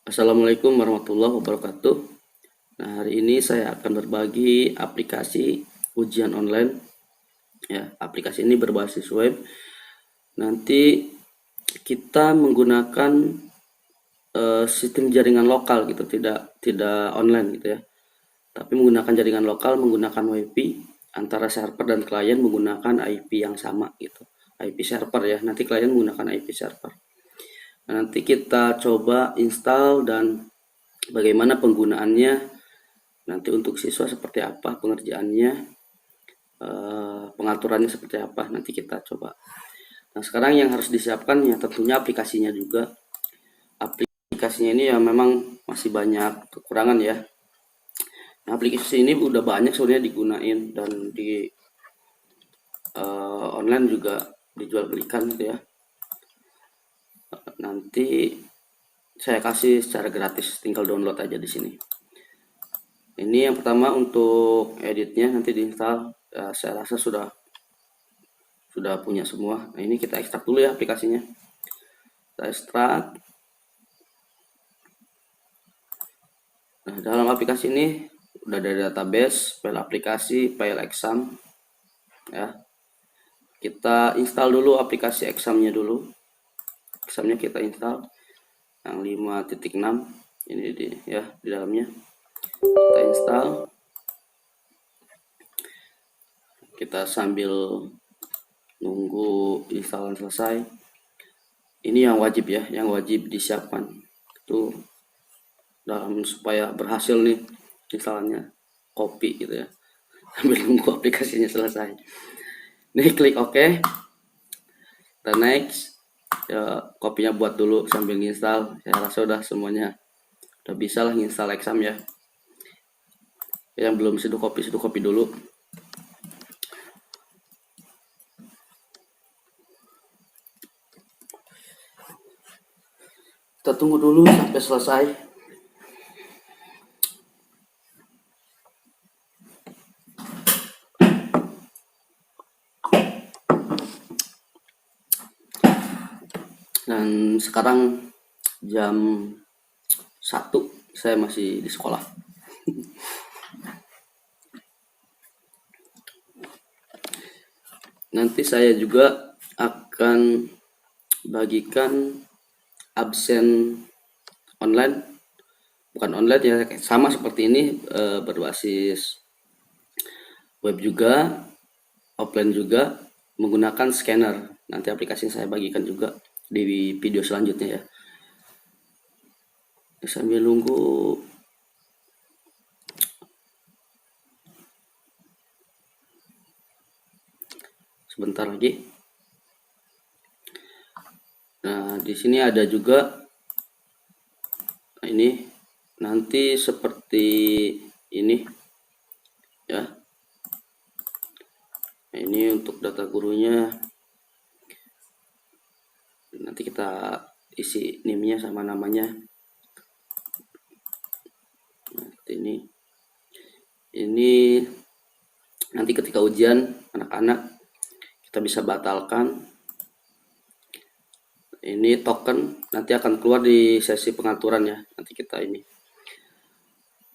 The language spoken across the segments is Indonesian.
Assalamualaikum warahmatullahi wabarakatuh. Nah, hari ini saya akan berbagi aplikasi ujian online. Ya, aplikasi ini berbasis web. Nanti kita menggunakan sistem jaringan lokal gitu, tidak online gitu ya. Tapi menggunakan jaringan lokal, menggunakan WiFi antara server dan klien menggunakan IP yang sama gitu. IP server ya. Nanti klien menggunakan IP server. Nah, nanti kita coba install dan bagaimana penggunaannya. Nanti untuk siswa seperti apa pengerjaannya, pengaturannya seperti apa, nanti kita coba. Nah, sekarang yang harus disiapkan ya tentunya aplikasinya juga. Aplikasinya ini ya memang masih banyak kekurangan ya. Nah, aplikasi ini udah banyak sebenarnya digunain dan di online juga dijual belikan gitu ya. Nanti saya kasih secara gratis, tinggal download aja di sini. Ini yang pertama untuk editnya nanti diinstal. Ya, saya rasa sudah punya semua. Nah, ini kita ekstrak dulu ya aplikasinya. Kita ekstrak. Nah, dalam aplikasi ini udah ada database, file aplikasi, file exam ya. Kita install dulu aplikasi examnya dulu. Examnya kita install yang 5.6 ini di dalamnya. Kita install. Kita sambil nunggu instalan selesai. Ini yang wajib ya, yang wajib disiapkan. Itu dalam supaya berhasil nih instalannya, copy gitu ya. Sambil nunggu aplikasinya selesai. Nih klik OK. Kita next. Ya, kopinya buat dulu sambil nginstal. Saya rasa udah semuanya udah bisa lah nginstal exam ya. Yang belum sudah kopi dulu. Kita tunggu dulu sampai selesai. Dan sekarang jam 1 saya masih di sekolah. Nanti saya juga akan bagikan absen online, bukan online ya, sama seperti ini, berbasis web juga, offline juga, menggunakan scanner. Nanti aplikasi saya bagikan juga di video selanjutnya ya. Sambil nunggu sebentar lagi. Nah, di sini ada juga, nah ini nanti seperti ini ya. Nah, ini untuk data gurunya. Nanti kita isi NIM-nya sama namanya. Nah, ini nanti ketika ujian anak-anak kita bisa batalkan. Ini token nanti akan keluar di sesi pengaturan ya. Nanti kita ini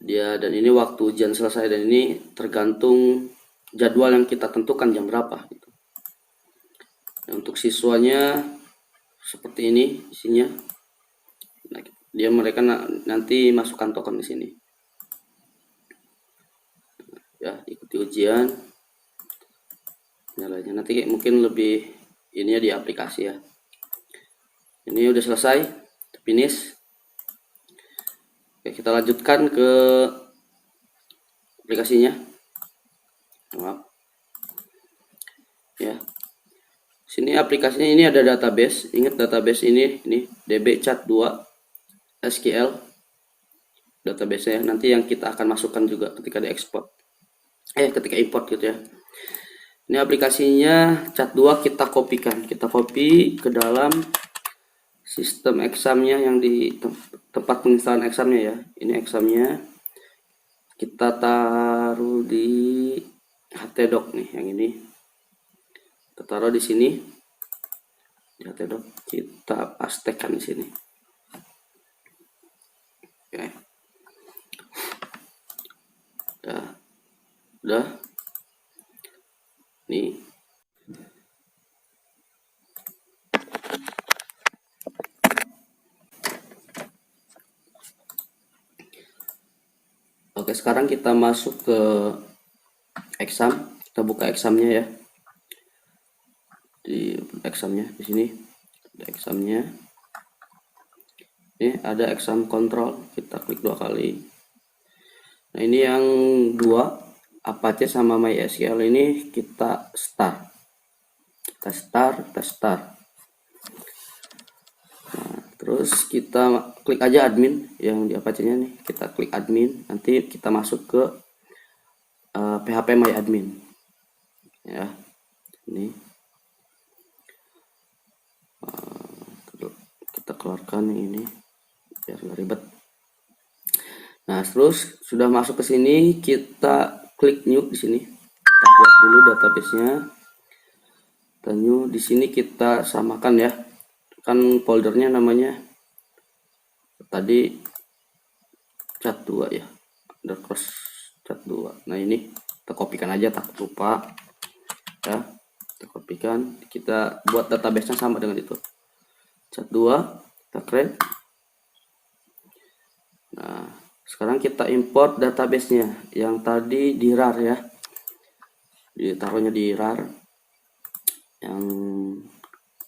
dia, dan ini waktu ujian selesai, dan ini tergantung jadwal yang kita tentukan jam berapa gitu. Nah, untuk siswanya seperti ini isinya. Nah, mereka nanti masukkan token di sini. Ya, ikuti ujian. Nyalanya nanti mungkin lebih ini ya di aplikasi ya. Ini udah selesai, finish. Oke, kita lanjutkan ke aplikasinya. Maaf. Ya. Sini aplikasinya ini ada database. Ingat database ini DB Chat 2 SQL database-nya. Nanti yang kita akan masukkan juga ketika diekspor. Ketika import gitu ya. Ini aplikasinya Chat 2 kita kopikan. Kita copy ke dalam sistem examnya yang di tempat penginstalan examnya ya. Ini examnya kita taruh di htdoc nih, yang ini kita taruh di sini di htdoc, kita pastekan di sini. Oke. Udah. Nih. Oke, sekarang kita masuk ke exam. Kita buka examnya ya. Di examnya di sini ada examnya. Ini ada exam control. Kita klik 2 kali. Nah, ini yang 2 Apache sama MySQL ini kita start. Kita start. Nah, terus kita klik aja admin yang di Apache-nya nih. Kita klik admin, nanti kita masuk ke PHP My Admin. Ya. Ini kita keluarkan ini biar nggak ribet. Nah, terus sudah masuk ke sini, kita klik new di sini. Kita buat dulu database-nya. Kita new di sini, kita samakan ya. Kan foldernya namanya tadi cat 2 ya. Undercross cat 2. Nah, ini kita kopikan aja, takut lupa. Ya, kita kopikan, kita buat database-nya sama dengan itu. Cat 2, kita create. Nah, sekarang kita import database-nya yang tadi di RAR ya. Ditaruhnya di RAR. Yang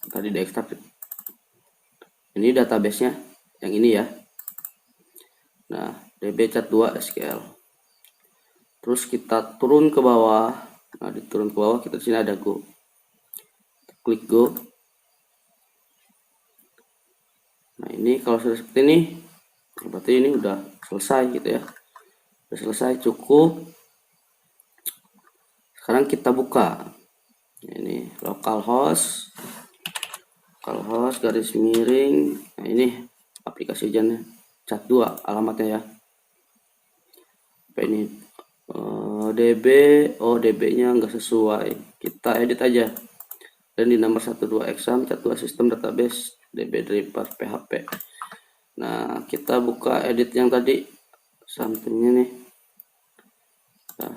tadi diekstrak. Ini database-nya yang ini ya. Nah, db-cat2 SQL. Terus kita turun ke bawah. Nah, diturun ke bawah, kita di sini ada Go. Klik Go. Nah, ini kalau sudah seperti ini, berarti ini udah selesai gitu ya. Udah selesai, cukup. Sekarang kita buka. Ini localhost garis miring. Nah, ini aplikasi ujiannya cat 2 alamatnya ya. Apa ini DB, DB-nya nggak sesuai, kita edit aja. Dan di nomor 12 exam cat 2 sistem database DB driver PHP. Nah, kita buka edit yang tadi sampingnya nih. Nah,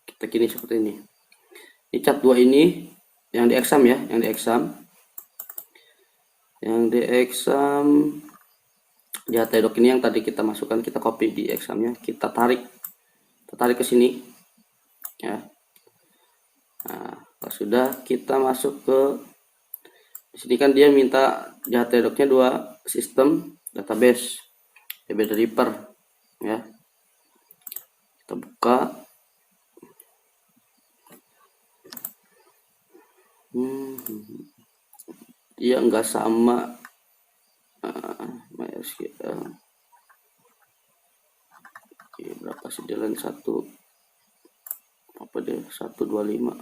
kita gini seperti ini. Ini cat 2 ini yang di exam ya, yang di exam di htdoc ini yang tadi kita masukkan, kita copy di examnya, kita tarik ke sini ya. Nah, kalau sudah, kita masuk ke di sini, kan dia minta di htdoc-nya 2 sistem database DB driver ya. Kita buka. Dia enggak sama MySQL. Oke, berapa sih dia lain 1 apa deh 125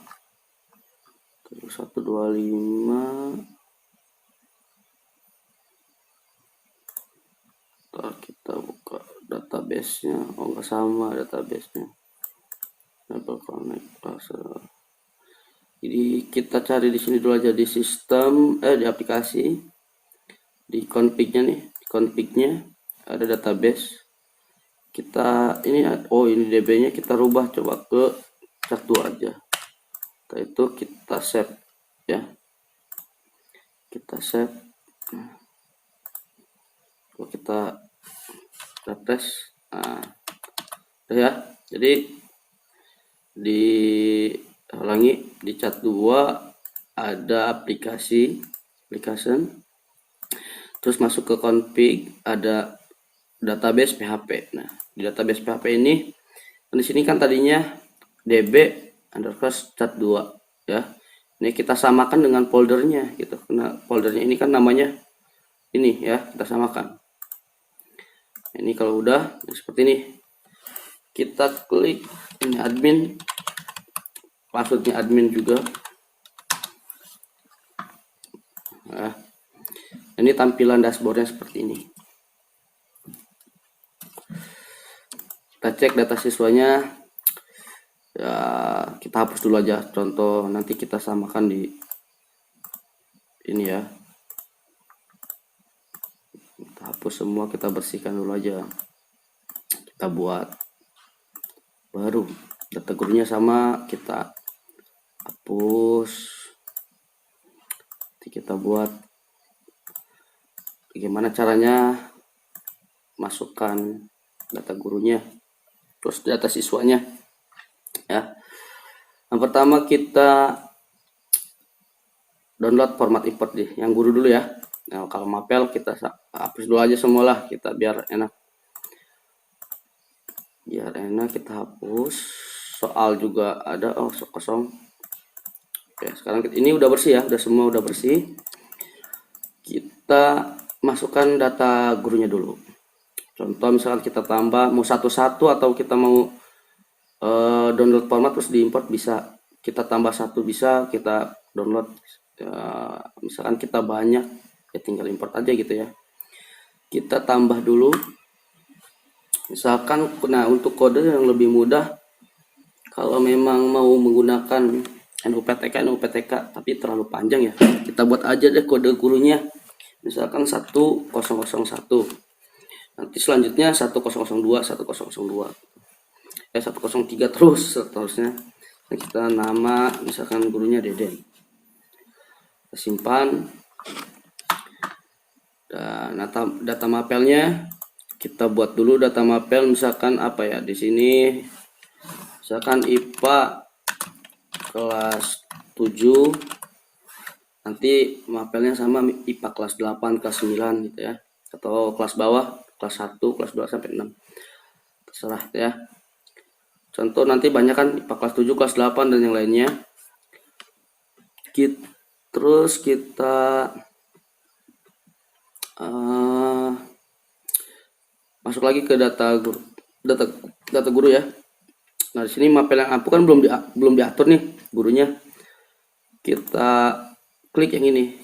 kita buka database-nya. Enggak sama database-nya, double connect password. Jadi kita cari di sini dulu aja, di sistem di aplikasi, di config-nya nih, di config-nya ada database. Kita ini ini DB-nya kita rubah coba ke cat 2 aja. Setelah itu kita save ya. Kita save. Kita refresh. Nah, ya. Jadi ulangi, di cat 2 ada application, terus masuk ke config, ada database PHP. Nah, di database PHP ini, di sini kan tadinya DB undercross cat 2 ya. Ini kita samakan dengan foldernya gitu. Karena foldernya ini kan namanya ini ya, kita samakan. Ini kalau udah seperti ini, kita klik ini admin, passwordnya admin juga. Nah, ini tampilan dashboardnya seperti ini. Kita cek data siswanya ya, kita hapus dulu aja contoh, nanti kita samakan di ini ya. Kita hapus semua, kita bersihkan dulu aja. Kita buat baru data gurunya sama, kita hapus. Nanti kita buat bagaimana caranya masukkan data gurunya terus data siswanya ya. Yang pertama kita download format import di yang guru dulu ya. Nah, kalau mapel kita hapus dulu aja semualah, kita biar enak kita hapus. Soal juga ada, oh kosong. Oke, sekarang ini udah bersih ya, semua udah bersih. Kita masukkan data gurunya dulu. Contoh misalkan kita tambah mau satu-satu atau kita mau download format terus diimport, bisa. Kita tambah satu bisa, kita download. Misalkan kita banyak ya tinggal import aja gitu ya. Kita tambah dulu. Misalkan, nah untuk kode yang lebih mudah, kalau memang mau menggunakan NUPTK tapi terlalu panjang ya, kita buat aja deh kode gurunya. Misalkan 1001. Nanti selanjutnya 1002, 103 terus seterusnya. Nah, kita nama misalkan gurunya Deden. Kita simpan. Dan data mapelnya kita buat dulu data mapel, misalkan apa ya di sini, misalkan IPA kelas 7, nanti mapelnya sama IPA kelas 8, kelas 9 gitu ya, atau kelas bawah kelas 1, kelas 2 sampai 6, terserah ya. Contoh nanti banyak kan IPA kelas 7, kelas 8 dan yang lainnya. Terus kita masuk lagi ke data guru ya. Nah, di sini mapel yang aku kan belum diatur nih gurunya. Kita klik yang ini.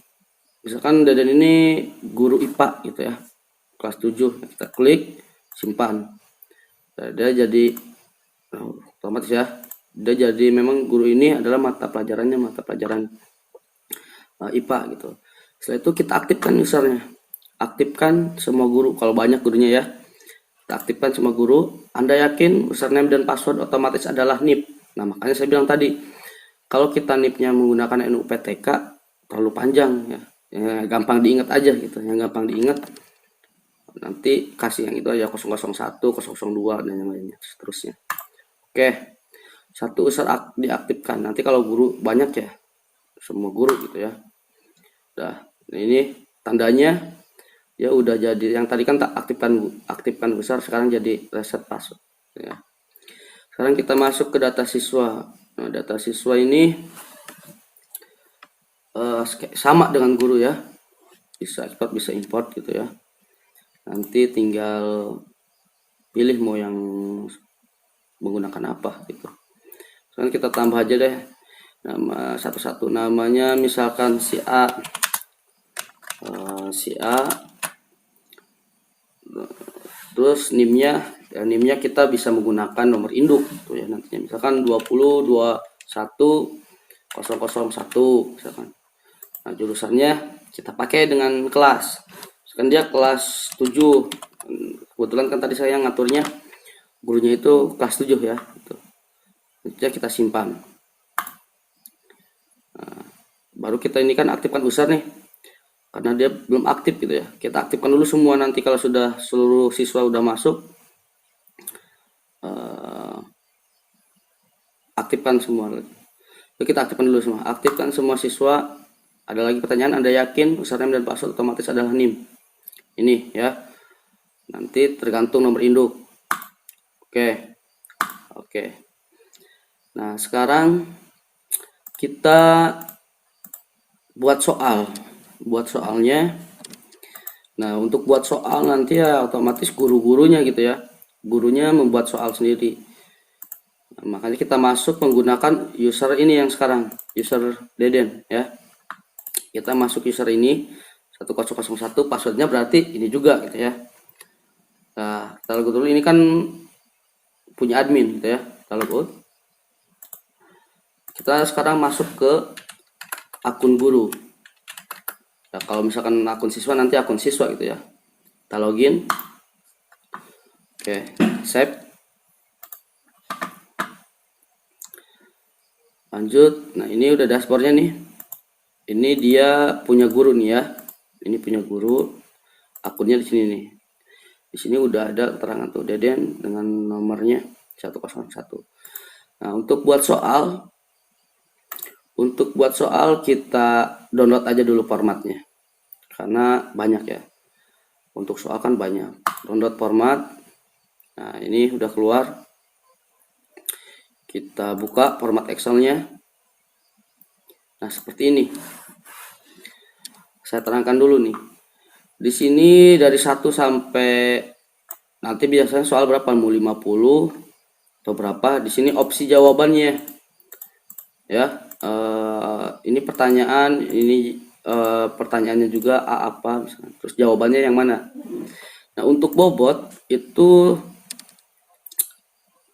Misalkan Deden ini guru IPA gitu ya. Kelas 7. Nah, kita klik, simpan. Nah, dia jadi otomatis ya. Dia jadi memang guru ini adalah mata pelajaran IPA gitu. Setelah itu kita aktifkan usernya. Aktifkan semua guru kalau banyak gurunya ya. Kita aktifkan semua guru. Anda yakin username dan password otomatis adalah NIP. Nah, makanya saya bilang tadi, kalau kita NIP-nya menggunakan NUPTK terlalu panjang ya. Gampang diingat aja gitu. Yang gampang diingat nanti kasih yang itu aja, 001, 002 dan yang lainnya seterusnya. Oke. Satu user diaktifkan. Nanti kalau guru banyak ya, semua guru gitu ya. Nah, ini tandanya ya udah jadi. Yang tadi kan tak aktifkan besar, sekarang jadi reset password ya. Sekarang kita masuk ke data siswa. Nah, data siswa ini sama dengan guru ya, bisa export bisa import gitu ya. Nanti tinggal pilih mau yang menggunakan apa gitu. Sekarang kita tambah aja deh nama satu-satu. Namanya misalkan si A, terus NIM-nya kita bisa menggunakan nomor induk gitu ya, nantinya misalkan 2021 001 misalkan. Nah, jurusannya kita pakai dengan kelas, misalkan dia kelas 7, kebetulan kan tadi saya ngaturnya gurunya itu kelas 7 ya gitu. Nanti kita simpan. Nah, baru kita ini kan aktifkan user nih, karena dia belum aktif gitu ya. Kita aktifkan dulu semua, nanti kalau sudah seluruh siswa udah masuk, aktifkan semua. Jadi kita aktifkan dulu semua. Aktifkan semua siswa. Ada lagi pertanyaan, Anda yakin username dan password otomatis adalah NIM? Ini ya. Nanti tergantung nomor induk. Oke. Nah, sekarang kita buat soal. Buat soalnya. Nah, untuk buat soal nanti ya otomatis guru-gurunya gitu ya. Gurunya membuat soal sendiri. Nah, makanya kita masuk menggunakan user ini yang sekarang, user Deden ya. Kita masuk user ini 1001, passwordnya berarti ini juga gitu ya. Nah, kita logout dulu, ini kan punya admin gitu ya. Kita logout. Kita sekarang masuk ke akun guru. Nah, kalau misalkan akun siswa nanti akun siswa gitu ya. Kita login. Oke, save. Lanjut. Nah, ini udah dashboardnya nih. Ini dia punya guru nih ya. Ini punya guru. Akunnya di sini nih. Di sini udah ada keterangan tuh Deden dengan nomornya 101. Nah, untuk buat soal kita download aja dulu formatnya. Karena banyak ya. Untuk soal kan banyak. Download format. Nah, ini udah keluar. Kita buka format Excelnya. Nah, seperti ini. Saya terangkan dulu nih. Di sini dari 1 sampai nanti biasanya soal berapa? Mau 50 atau berapa? Di sini opsi jawabannya. Ya, ini pertanyaan, ini pertanyaannya juga A apa, misalkan. Terus jawabannya yang mana? Nah, untuk bobot itu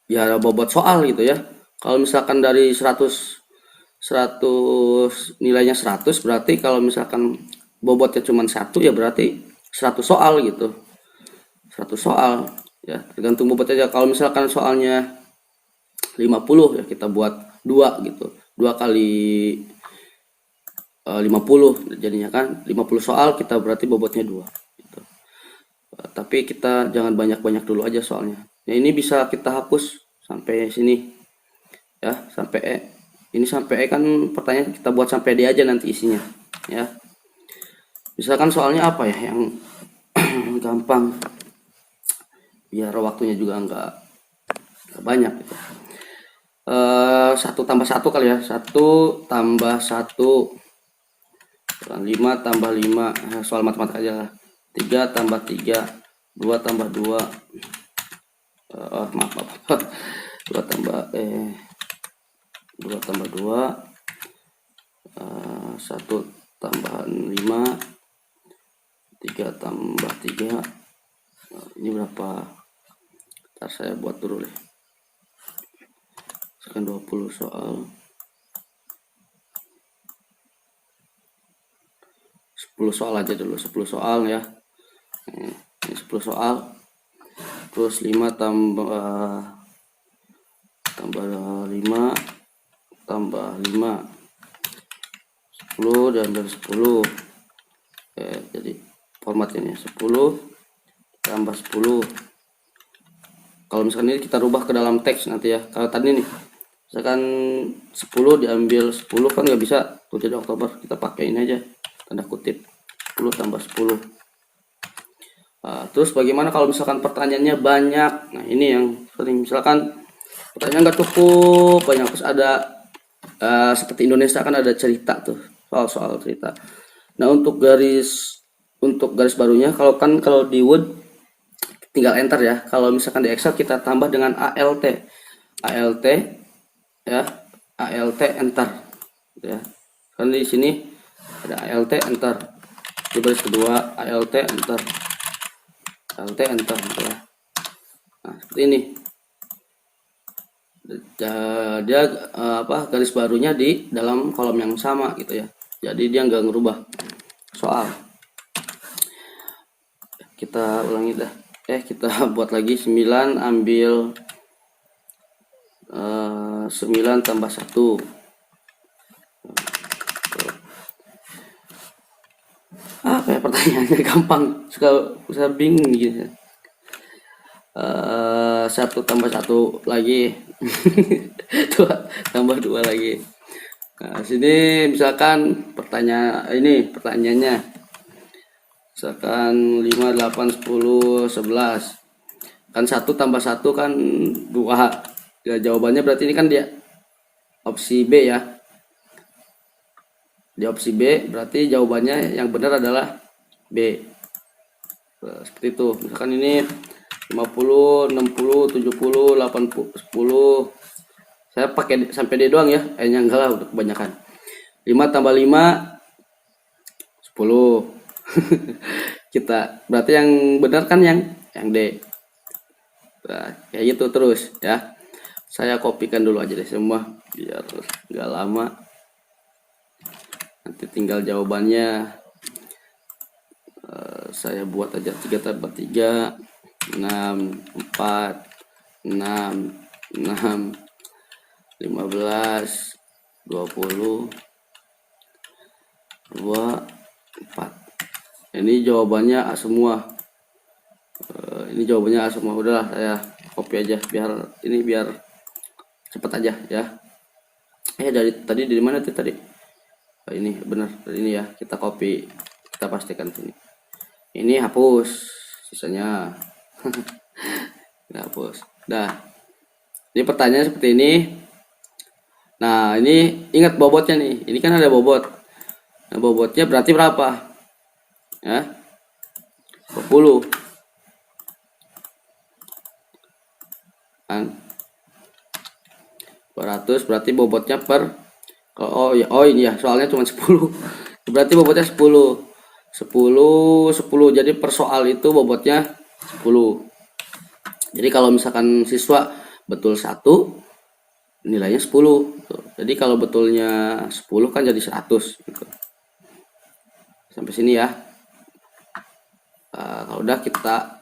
ya bobot soal gitu ya. Kalau misalkan dari 100 nilainya 100, berarti kalau misalkan bobotnya cuma 1 ya berarti 100 soal gitu. 100 soal ya, tergantung bobotnya aja. Kalau misalkan soalnya 50 ya kita buat 2 gitu. 2 kali 50 jadinya kan 50 soal, kita berarti bobotnya 2 gitu. Tapi kita jangan banyak-banyak dulu aja soalnya. Nah, ini bisa kita hapus sampai sini ya, sampai E. Ini sampai E kan pertanyaan kita buat sampai D aja nanti isinya ya. Misalkan soalnya apa ya yang gampang biar waktunya juga nggak banyak gitu. 1 tambah 1 kali ya, 1 tambah 1, 5 tambah 5, soal matematika aja lah. 3 tambah 3, 2 tambah 2, maaf 2 tambah 2 tambah 2, 1 tambahan 5, 3 tambah 3, ini berapa? Ntar saya buat dulu deh. Sekarang 20 soal, 10 soal aja dulu, 10 soal ya. Ini 10 soal. Terus 5 tambah 5 tambah 5, 10 dan dari 10. Jadi format ini 10 tambah 10. Kalau misalkan ini kita rubah ke dalam teks nanti ya. Kalau tadi nih misalkan 10 diambil 10 kan nggak bisa tuh, jadi Oktober kita pakai ini aja tanda kutip 10 tambah 10. Terus bagaimana kalau misalkan pertanyaannya banyak? Nah, ini yang sering, misalkan pertanyaan nggak cukup banyak, terus ada seperti Indonesia kan ada cerita tuh, soal cerita. Nah, untuk garis barunya, kalau di Word tinggal enter ya. Kalau misalkan di Excel kita tambah dengan ALT ya, ALT enter ya. Kan di sini ada ALT enter, di baris kedua ALT enter gitu ya. Nah, seperti ini dia garis barunya di dalam kolom yang sama gitu ya, jadi dia nggak ngerubah soal. Kita ulangi dah, kita buat lagi 9 ambil 9 tambah 1. Kayak pertanyaannya gampang, suka bingung gitu. 1 tambah 1 lagi 2 tambah 2 lagi. Nah, sini misalkan pertanyaannya misalkan 5, 8, 10, 11 kan 1 tambah 1 kan 2 ya, jawabannya berarti ini kan dia opsi B ya. Di opsi B berarti jawabannya yang benar adalah B. Seperti itu. Misalkan ini 50, 60, 70, 80, 10. Saya pakai sampai D doang ya. Nya enggak lah, udah kebanyakan. 5 tambah 5 10. Kita berarti yang benar kan yang D. Nah, kayak gitu terus ya. Saya kopikan dulu aja deh semua biar enggak lama. Nanti tinggal jawabannya saya buat aja 3 tambah 3 6 4 6 6 15 20 2 4. Ini jawabannya A semua. Ini jawabannya A semua. Udahlah, saya copy aja biar cepat aja ya. Dari tadi dari mana tuh tadi? Ini benar, dari ini ya. Kita copy, kita pastikan sini. Ini hapus, sisanya kita hapus. Dah. Ini pertanyaan seperti ini. Nah, ini ingat bobotnya nih. Ini kan ada bobot. Nah, bobotnya berarti berapa? Ya. 20. Kan 200 berarti bobotnya per ini ya, soalnya cuma 10. Berarti bobotnya 10. 10 jadi per soal itu bobotnya 10. Jadi kalau misalkan siswa betul 1, nilainya 10 gitu. Jadi kalau betulnya 10 kan jadi 100 gitu. Sampai sini ya. Kalau udah kita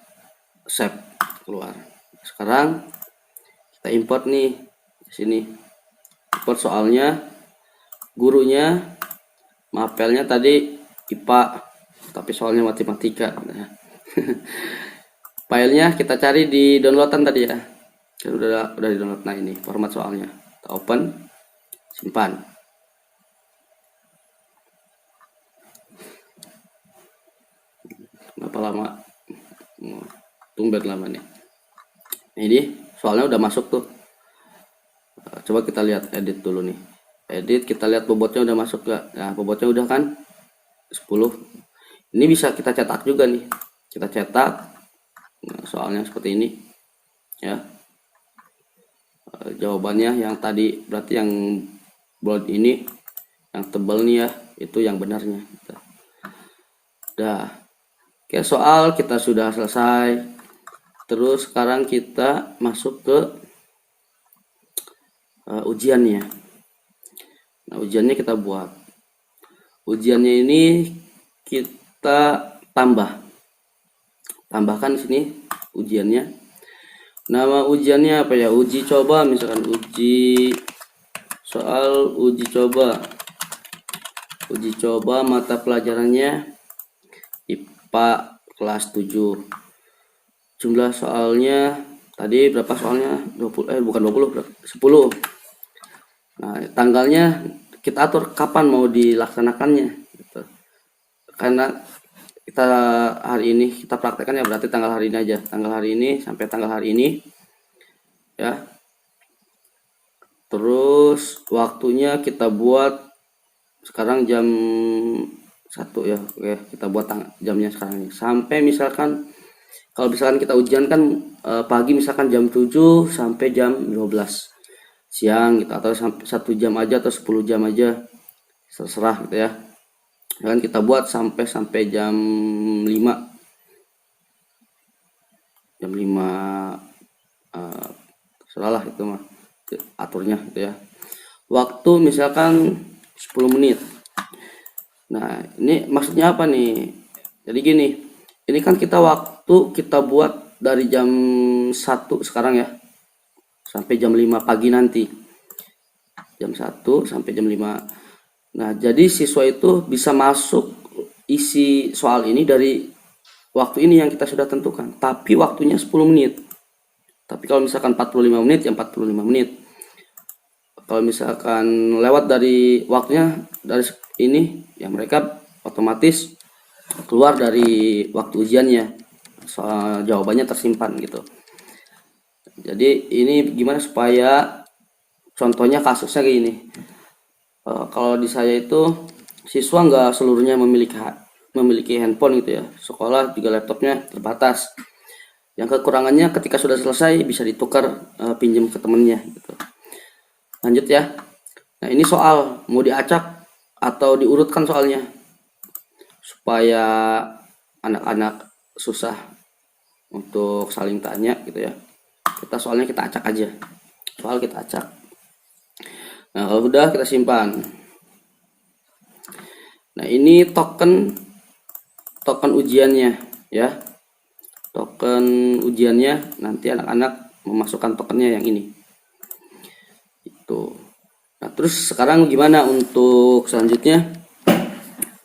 save keluar. Sekarang kita import nih di sini. Import soalnya, gurunya, mapelnya tadi IPA, tapi soalnya matematika. Nah. Filenya kita cari di downloadan tadi ya. Kan udah di download. Nah, ini format soalnya. Kita open, simpan. Kenapa lama? Tumben lama nih. Ini soalnya udah masuk tuh. Coba kita lihat edit dulu nih. Edit, kita lihat bobotnya udah masuk gak? Nah, bobotnya udah kan 10. Ini bisa kita cetak juga nih. Kita cetak. Nah, soalnya seperti ini. Ya. Jawabannya yang tadi berarti yang bold ini, yang tebal nih ya, itu yang benarnya. Udah. Oke, soal kita sudah selesai. Terus sekarang kita masuk ke ujiannya. Nah, ujiannya kita buat. Ujiannya ini kita tambahkan di sini ujiannya. Nama ujiannya apa ya? Uji coba, misalkan soal uji coba. Uji coba mata pelajarannya IPA kelas 7. Jumlah soalnya tadi berapa soalnya? 20 bukan 20, 10. Nah, tanggalnya kita atur kapan mau dilaksanakannya gitu. Karena kita hari ini kita praktekkan ya, berarti tanggal hari ini aja, tanggal hari ini sampai tanggal hari ini ya. Terus waktunya kita buat sekarang jam 1 ya. Oke, kita buat jamnya sekarang ini sampai misalkan kalau misalkan kita ujian kan pagi, misalkan jam 7 sampai jam 12 siang gitu, atau sampai 1 jam aja atau 10 jam aja, terserah gitu ya. Dan kita buat sampai jam 5. Jam 5 terserah itu mah aturnya gitu ya. Waktu misalkan 10 menit. Nah, ini maksudnya apa nih? Jadi gini, ini kan kita waktu kita buat dari jam 1 sekarang ya, sampai jam 5 pagi nanti. Jam 1 sampai jam 5. Nah, jadi siswa itu bisa masuk isi soal ini dari waktu ini yang kita sudah tentukan, tapi waktunya 10 menit. Tapi kalau misalkan 45 menit ya 45 menit. Kalau misalkan lewat dari waktunya dari ini ya, mereka otomatis keluar dari waktu ujiannya. Soal jawabannya tersimpan gitu. Jadi ini gimana supaya contohnya kasusnya kayak gini. Kalau di saya itu siswa nggak seluruhnya memiliki handphone gitu ya. Sekolah juga laptopnya terbatas. Yang kekurangannya ketika sudah selesai bisa ditukar, pinjam ke temennya gitu. Lanjut ya. Nah, ini soal mau diacak atau diurutkan soalnya supaya anak-anak susah untuk saling tanya gitu ya. Soalnya kita acak aja. Soal kita acak. Nah, kalau udah kita simpan. Nah, ini token token ujiannya ya. Token ujiannya nanti anak-anak memasukkan tokennya yang ini. Itu. Nah, terus sekarang gimana untuk selanjutnya?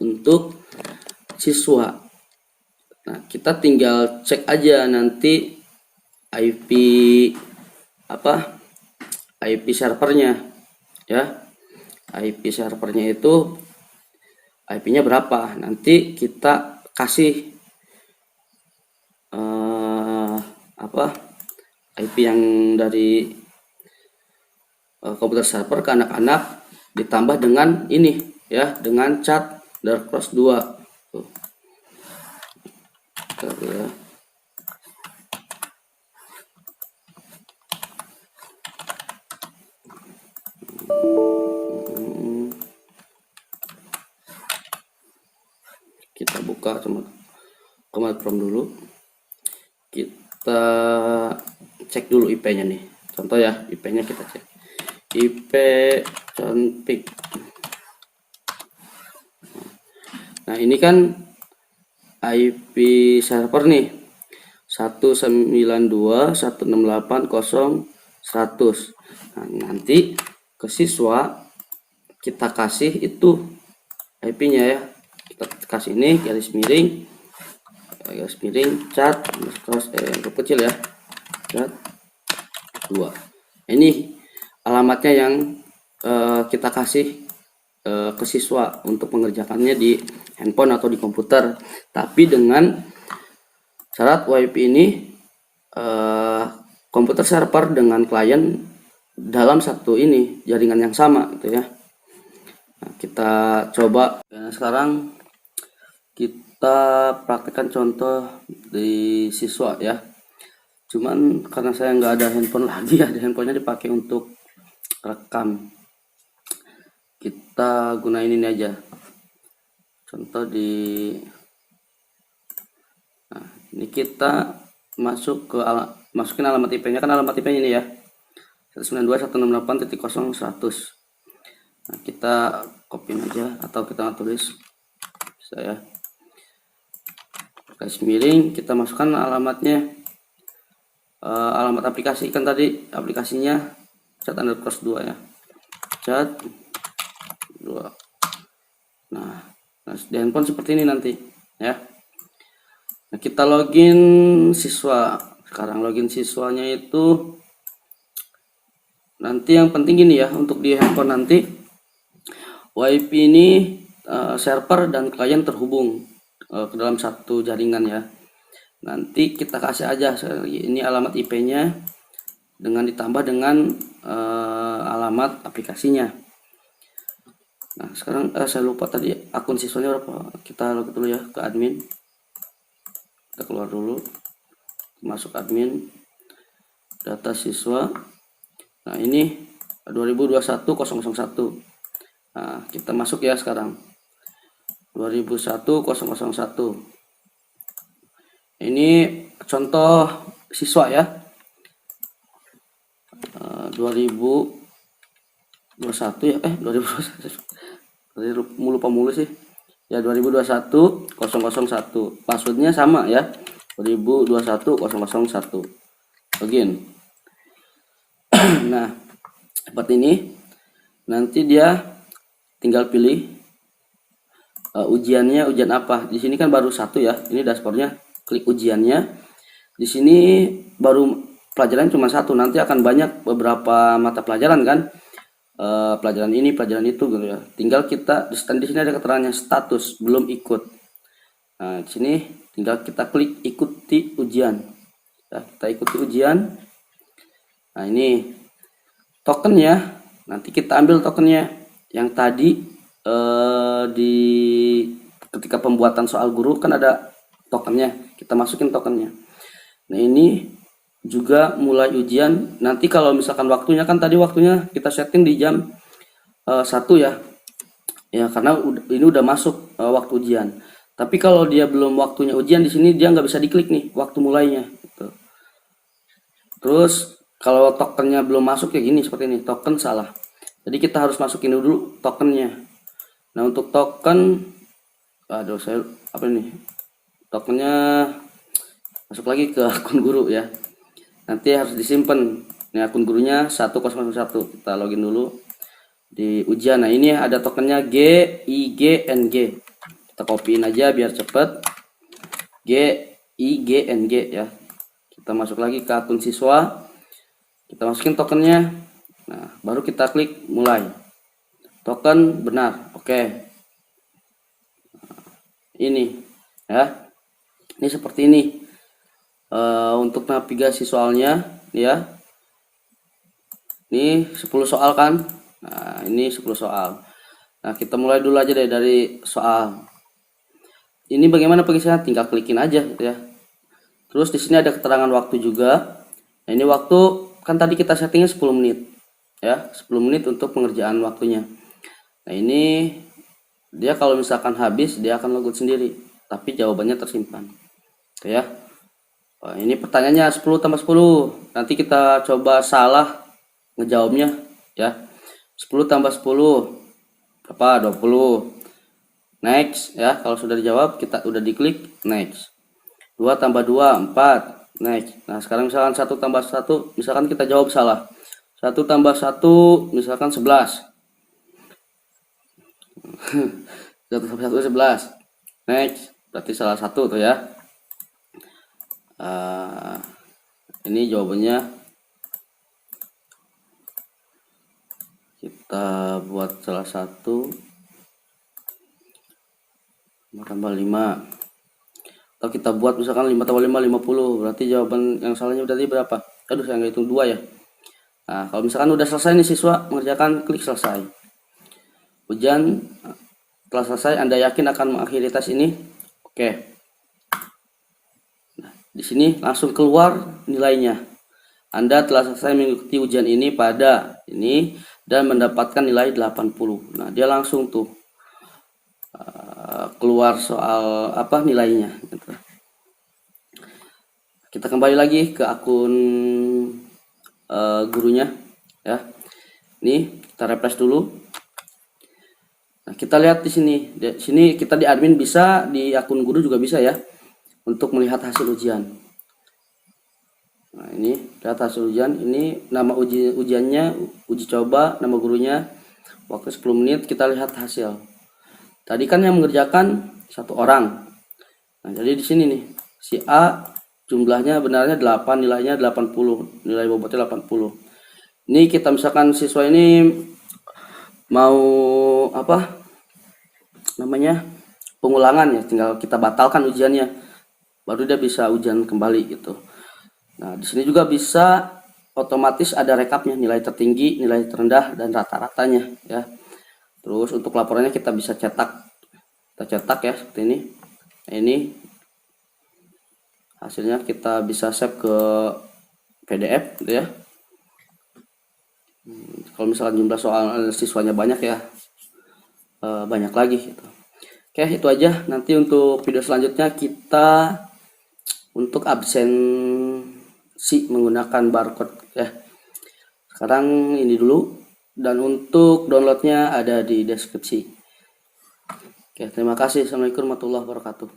Untuk siswa. Nah, kita tinggal cek aja nanti IP apa? IP servernya ya. IP servernya itu IP-nya berapa? Nanti kita kasih IP yang dari komputer server ke anak-anak ditambah dengan ini ya, dengan cat Dark Cross 2. Tuh. Ya. Kita buka command prompt dulu. Kita cek dulu IP-nya nih. Contoh ya, IP-nya kita cek. IP config. Nah, ini kan IP server nih. 192.168.0.100. Nah, nanti ke siswa kita kasih itu IP-nya ya. Kita kasih ini garis miring cat yang kecil ya, cat 2. Ini alamatnya yang kita kasih ke siswa untuk mengerjakannya di handphone atau di komputer, tapi dengan syarat WiFi ini komputer server dengan klien dalam satu ini jaringan yang sama gitu ya. Nah, kita coba ya, sekarang kita praktekkan contoh di siswa ya. Cuman karena saya nggak ada handphone lagi ya, handphonenya dipakai untuk rekam. Kita gunain ini aja. Contoh di, nah ini kita masuk ke masukin alamat IP-nya, kan alamat IP-nya ini ya, 192.168.0.100. Nah, kita copy aja atau kita tulis saya garis miring, kita masukkan alamatnya, alamat aplikasi, kan tadi aplikasinya cat undercross 2 ya, cat 2. Nah di handphone seperti ini nanti ya. Nah, kita login siswa. Sekarang login siswanya itu nanti yang penting gini ya, untuk di handphone nanti WiFi ini server dan klien terhubung ke dalam satu jaringan ya. Nanti kita kasih aja ini alamat IP-nya dengan ditambah dengan alamat aplikasinya. Nah, sekarang saya lupa tadi akun siswanya berapa. Kita login dulu ya ke admin. Kita keluar dulu, masuk admin, data siswa. Nah, ini 2021.001. Nah, kita masuk ya sekarang 2001.001. Ini contoh siswa ya, 2021 ya, 2021 lupa mulu sih ya, 2021.001. Passwordnya sama ya, 2021.001. login. Nah, seperti ini. Nanti dia tinggal pilih ujiannya, ujian apa. Di sini kan baru satu ya, ini dashboardnya. Klik ujiannya. Di sini baru pelajaran cuma satu, nanti akan banyak beberapa mata pelajaran kan, pelajaran ini, pelajaran itu gitu ya. Tinggal kita di sini ada keterangannya status belum ikut. Nah, di sini tinggal kita klik ikuti ujian. Ya, kita ikuti ujian. Nah, ini tokennya, nanti kita ambil tokennya yang tadi di ketika pembuatan soal guru kan ada tokennya, kita masukin tokennya. Nah, ini juga mulai ujian. Nanti kalau misalkan waktunya, kan tadi waktunya kita setting di jam 1 ya. Ya, karena ini udah masuk waktu ujian. Tapi kalau dia belum waktunya ujian, di sini dia nggak bisa diklik nih waktu mulainya. Gitu. Terus kalau tokennya belum masuk kayak gini, seperti ini, token salah. Jadi kita harus masukin dulu tokennya. Nah, untuk token, aduh saya apa ini? tokennya masuk lagi ke akun guru ya. Nanti harus disimpan. Ini akun gurunya 1001. Kita login dulu di ujian. Nah, ini ada tokennya GIGNG. Kita copyin aja biar cepet. GIGNG ya. Kita masuk lagi ke akun siswa. Kita masukin tokennya. Nah, baru kita klik mulai. Token benar. Oke. Ini ya. Ini seperti ini. Untuk navigasi soalnya ya. Ini 10 soal kan. Nah, ini 10 soal. Nah, kita mulai dulu aja deh dari soal. Ini bagaimana pengisian? Tinggal klikin aja gitu ya. Terus di sini ada keterangan waktu juga. Nah, ini waktu kan tadi kita settingnya 10 menit. Ya, 10 menit untuk pengerjaan waktunya. Nah, ini dia kalau misalkan habis dia akan logout sendiri, tapi jawabannya tersimpan. Oke ya. Ini pertanyaannya 10 tambah 10. Nanti kita coba salah ngejawabnya ya. 10 tambah 10 berapa? 20. Next ya. Kalau sudah dijawab kita udah diklik next. 2 tambah 2 4. Next. Nah, sekarang misalkan 1 tambah 1 misalkan kita jawab salah. 1 tambah 1 misalkan 11. 1 tambah 1 11. Next. Berarti salah satu tuh ya. Ini jawabannya kita buat salah satu tambah 5, atau kita buat misalkan 5 tambah 5 50. Berarti jawaban yang salahnya berarti berapa? Aduh, saya nggak hitung 2 ya. Nah, kalau misalkan udah selesai nih siswa mengerjakan, klik selesai. Ujian telah selesai. Anda yakin akan mengakhiri tes ini? Oke. Di sini langsung keluar nilainya. Anda telah selesai mengikuti ujian ini pada ini dan mendapatkan nilai 80. Nah, dia langsung tuh keluar soal apa nilainya gitu. Kita kembali lagi ke akun gurunya ya. Ini kita refresh dulu. Nah, kita lihat di sini. Di sini kita di admin bisa, di akun guru juga bisa ya. Untuk melihat hasil ujian. Nah, ini lihat hasil ujian. Ini nama ujiannya, uji coba, nama gurunya, waktu 10 menit. Kita lihat hasil. Tadi kan yang mengerjakan 1 orang. Nah, jadi di sini nih si A jumlahnya benarnya 8, nilainya 80, nilai bobotnya 80. Ini kita misalkan siswa ini mau apa namanya pengulangan ya, tinggal kita batalkan ujiannya. Baru dia bisa ujian kembali gitu. Nah, di sini juga bisa otomatis ada rekapnya, nilai tertinggi, nilai terendah, dan rata-ratanya ya. Terus untuk laporannya kita bisa cetak. Kita cetak ya seperti ini. Nah, ini hasilnya kita bisa save ke PDF gitu ya. Kalau misalkan jumlah soal siswanya banyak ya, banyak lagi gitu. Oke, itu aja. Nanti untuk video selanjutnya kita untuk absensi menggunakan barcode ya. Sekarang ini dulu, dan untuk downloadnya ada di deskripsi. Oke, terima kasih. Assalamualaikum warahmatullahi wabarakatuh.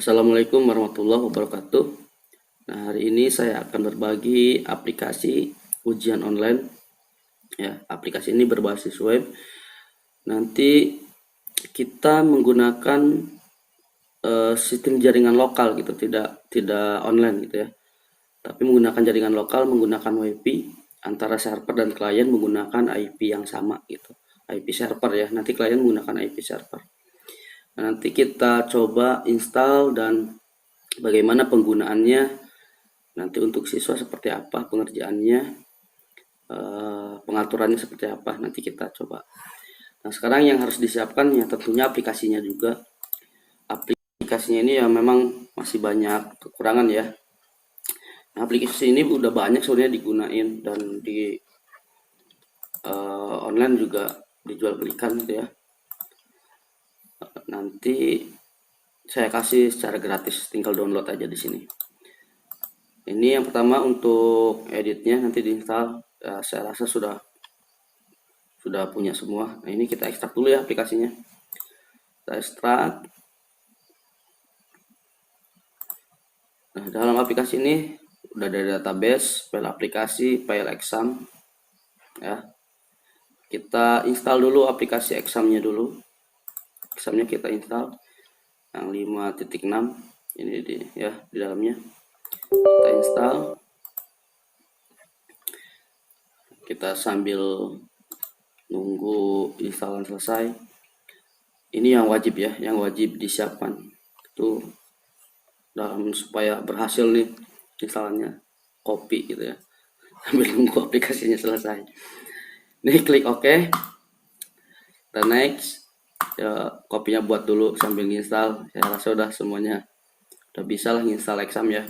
Assalamualaikum warahmatullahi wabarakatuh. Nah, hari ini saya akan berbagi aplikasi ujian online ya. Aplikasi ini berbasis web. Nanti kita menggunakan sistem jaringan lokal gitu, tidak online gitu ya. Tapi menggunakan jaringan lokal, menggunakan WiFi antara server dan klien menggunakan IP yang sama gitu. IP server ya. Nanti klien menggunakan IP server. Nah, nanti kita coba install dan bagaimana penggunaannya. Nanti untuk siswa seperti apa pengerjaannya, pengaturannya seperti apa, nanti kita coba. Nah, sekarang yang harus disiapkan ya tentunya aplikasinya juga. Aplikasinya ini ya memang masih banyak kekurangan ya. Nah, aplikasi ini udah banyak sebenarnya digunain dan di online juga dijual belikan gitu ya. Nanti saya kasih secara gratis, tinggal download aja di sini. Ini yang pertama untuk editnya nanti diinstal. Ya, saya rasa sudah punya semua. Nah, ini kita ekstrak dulu ya aplikasinya. Kita ekstrak. Nah, dalam aplikasi ini udah ada database, file aplikasi, file exam ya. Kita install dulu aplikasi examnya dulu. Examnya kita install yang 5.6 ini di dalamnya. Kita install. Kita sambil nunggu instalan selesai. Ini yang wajib ya, yang wajib disiapkan itu dalam supaya berhasil nih instalannya, copy gitu ya, sambil nunggu aplikasinya selesai. Nih klik OK, kita next ya, kopinya buat dulu sambil install. Saya rasa udah semuanya udah bisa lah install exam ya.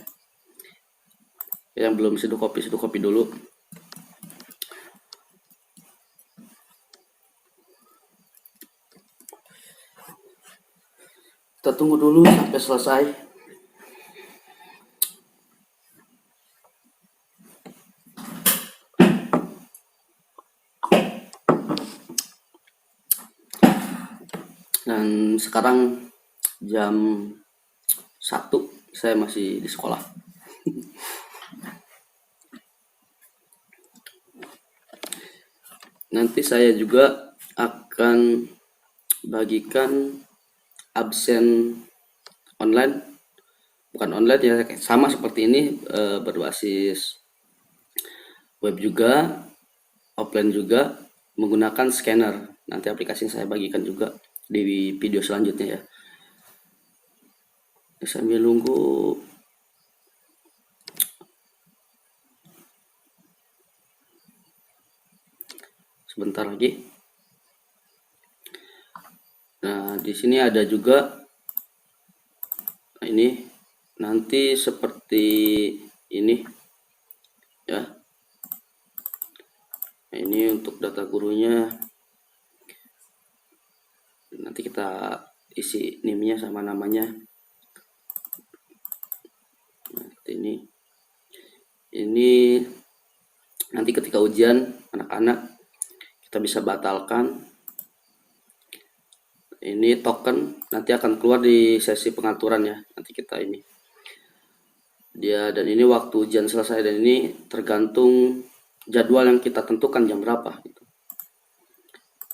Yang belum sudah kopi dulu. Kita tunggu dulu sampai selesai. Dan sekarang jam 1, saya masih di sekolah. Nanti saya juga akan bagikan absen online, bukan online ya, sama seperti ini, berbasis web juga, offline juga, menggunakan scanner. Nanti aplikasi saya bagikan juga di video selanjutnya ya. Sambil nunggu sebentar lagi. Nah, di sini ada juga ini nanti seperti ini ya. Nah, ini untuk data gurunya. Nanti kita isi NIM-nya sama namanya. Nah, ini nanti ketika ujian anak-anak kita bisa batalkan. Ini token nanti akan keluar di sesi pengaturan ya. Nanti kita ini dia, dan ini waktu ujian selesai, dan ini tergantung jadwal yang kita tentukan jam berapa gitu.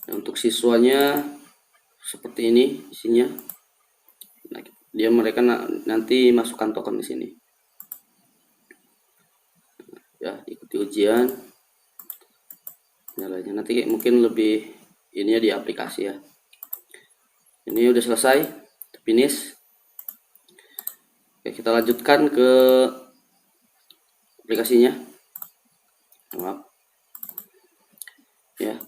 Nah, untuk siswanya seperti ini isinya. Nah, mereka nanti masukkan token di sini. Ya, ikuti ujian. Nilainya nanti mungkin lebih ini ya di aplikasi ya. Ini udah selesai, finish. Oke, kita lanjutkan ke aplikasinya. Maaf. Ya.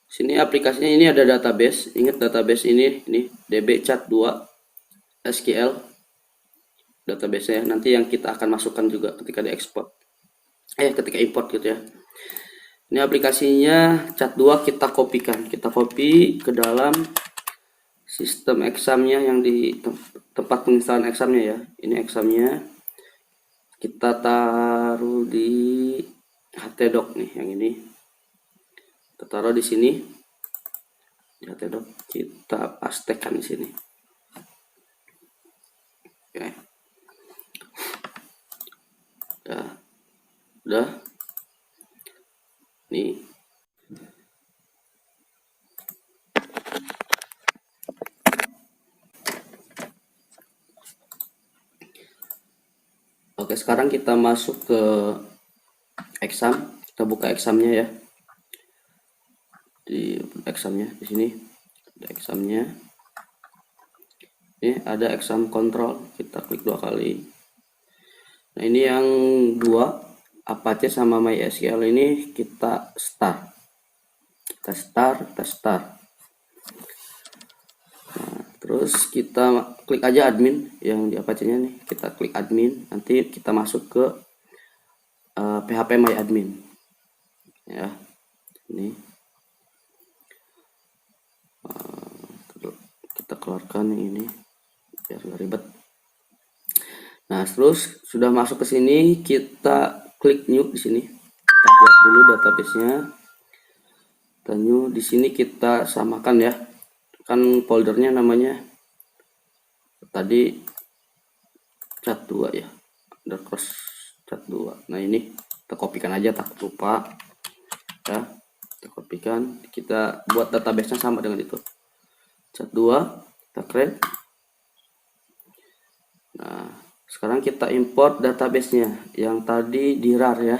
Sini aplikasinya ini ada database. Ingat database ini DB Chat 2 SQL database-nya. Nanti yang kita akan masukkan juga ketika diekspor. Ketika import gitu ya. Ini aplikasinya Chat 2 kita kopikan. Kita copy ke dalam sistem examnya yang di tempat penginstalan examnya ya. Ini examnya kita taruh di htdoc nih, yang ini kita taruh di sini di htdoc, kita pastekan di sini. Oke. Ya, udah nih. Oke, sekarang kita masuk ke exam. Kita buka examnya ya. Di examnya di sini ada examnya. Ini ada exam control. Kita klik 2 kali. Nah, ini yang 2 Apache sama MySQL ini kita start. Kita start. Nah, terus kita klik aja admin yang di Apache-nya nih. Kita klik admin. Nanti kita masuk ke PHP MyAdmin. Ya. Ini kita keluarkan ini biar nggak ribet. Nah, terus sudah masuk ke sini, kita klik new di sini. Kita buat dulu database-nya. Kita new di sini, kita samakan ya. Kan foldernya namanya tadi cat 2 ya. Underscore cat 2. Nah, ini kita kopikan aja, takut lupa. Ya, kita kopikan, kita buat database-nya sama dengan itu. Cat 2, kita create. Nah, sekarang kita import database-nya yang tadi di rar ya.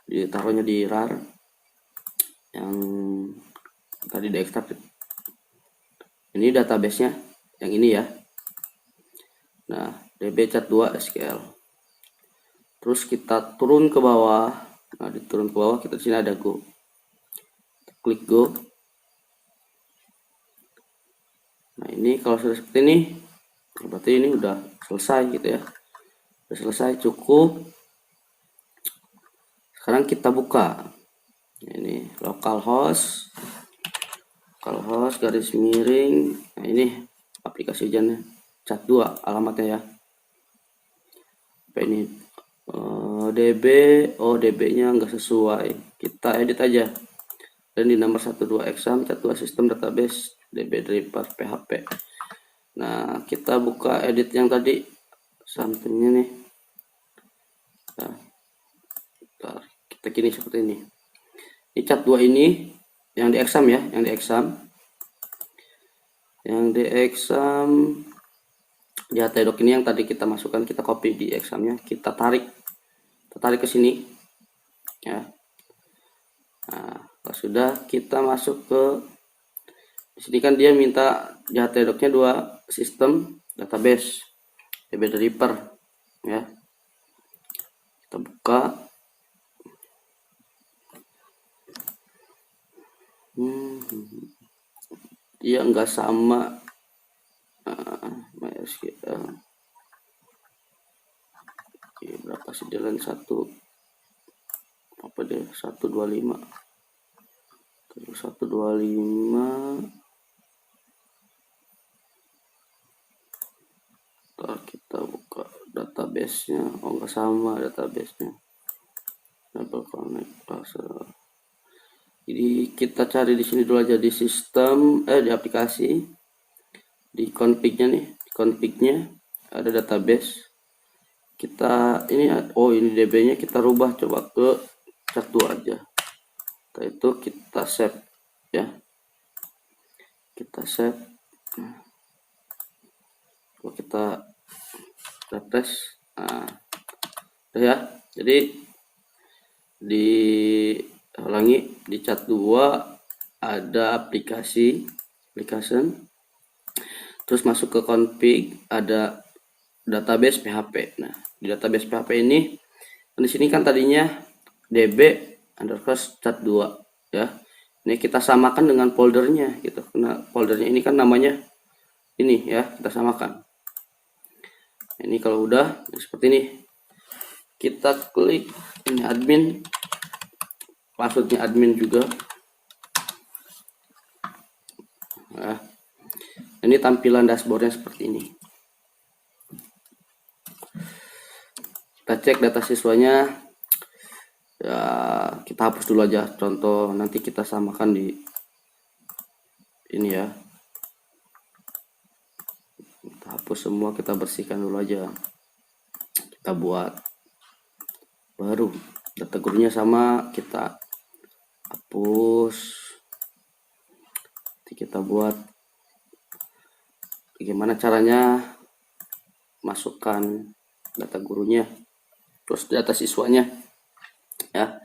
Ditaruhnya di rar. Yang tadi diekstrak. Ini database-nya yang ini ya. Nah, dbcat2 SQL. Terus kita turun ke bawah. Nah, diturun ke bawah, kita di sini ada go. Klik go. Nah, ini kalau sudah seperti ini, berarti ini udah selesai gitu ya. Udah selesai, cukup. Sekarang kita buka. Ini localhost garis miring. Nah, ini aplikasi ujiannya cat 2 alamatnya ya. Apa ini DB, DB nya nggak sesuai, kita edit aja. Dan di nomor 12 exam cat 2 sistem database DB driver PHP. Nah, kita buka edit yang tadi sampingnya nih. Nah, kita kini seperti ini. Ini cat 2 ini yang di exam ya, yang di exam di htdoc ini yang tadi kita masukkan, kita copy di examnya, kita tarik ke sini ya. Nah, kalau sudah, kita masuk ke di sini, kan dia minta di htdoc-nya 2 sistem database DB driver ya. Kita buka. Dia enggak sama MySQL. Berapa sih jalan 1 apa deh, 125 kita buka database-nya. Enggak sama database-nya, double connect parcel. Jadi kita cari di sini dulu aja, di sistem di aplikasi, di config-nya nih, di config-nya ada database. Kita ini ini DB-nya kita rubah coba ke cat 2 aja. Setelah itu kita save ya. Kita save. Coba kita refresh. Nah, ya. Jadi ulangi, di cat 2 ada application, terus masuk ke config, ada database PHP. Nah, di database PHP ini, di sini kan tadinya db underscore cat 2 ya. Ini kita samakan dengan foldernya gitu. Karena foldernya ini kan namanya ini ya, kita samakan. Ini kalau udah seperti ini, kita klik ini admin, passwordnya admin juga. Nah, ini tampilan dashboardnya seperti ini. Kita cek data siswanya ya, kita hapus dulu aja contoh, nanti kita samakan di ini ya. Kita hapus semua, kita bersihkan dulu aja, kita buat baru. Data gurunya sama, kita hapus. Nanti kita buat gimana caranya masukkan data gurunya terus data siswanya ya.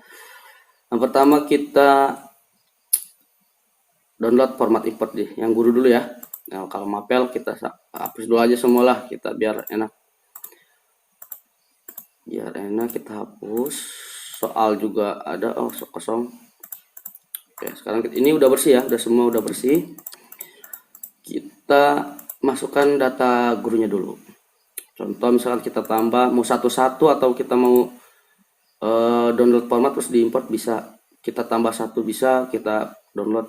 Yang pertama kita download format import deh yang guru dulu ya. Nah, kalau mapel kita hapus dulu aja semualah, kita biar enak kita hapus. Soal juga ada kosong. Oke, sekarang ini udah bersih ya, semua udah bersih. Kita masukkan data gurunya dulu. Contoh misalkan kita tambah mau satu-satu, atau kita mau download format terus diimport bisa. Kita tambah satu bisa, kita download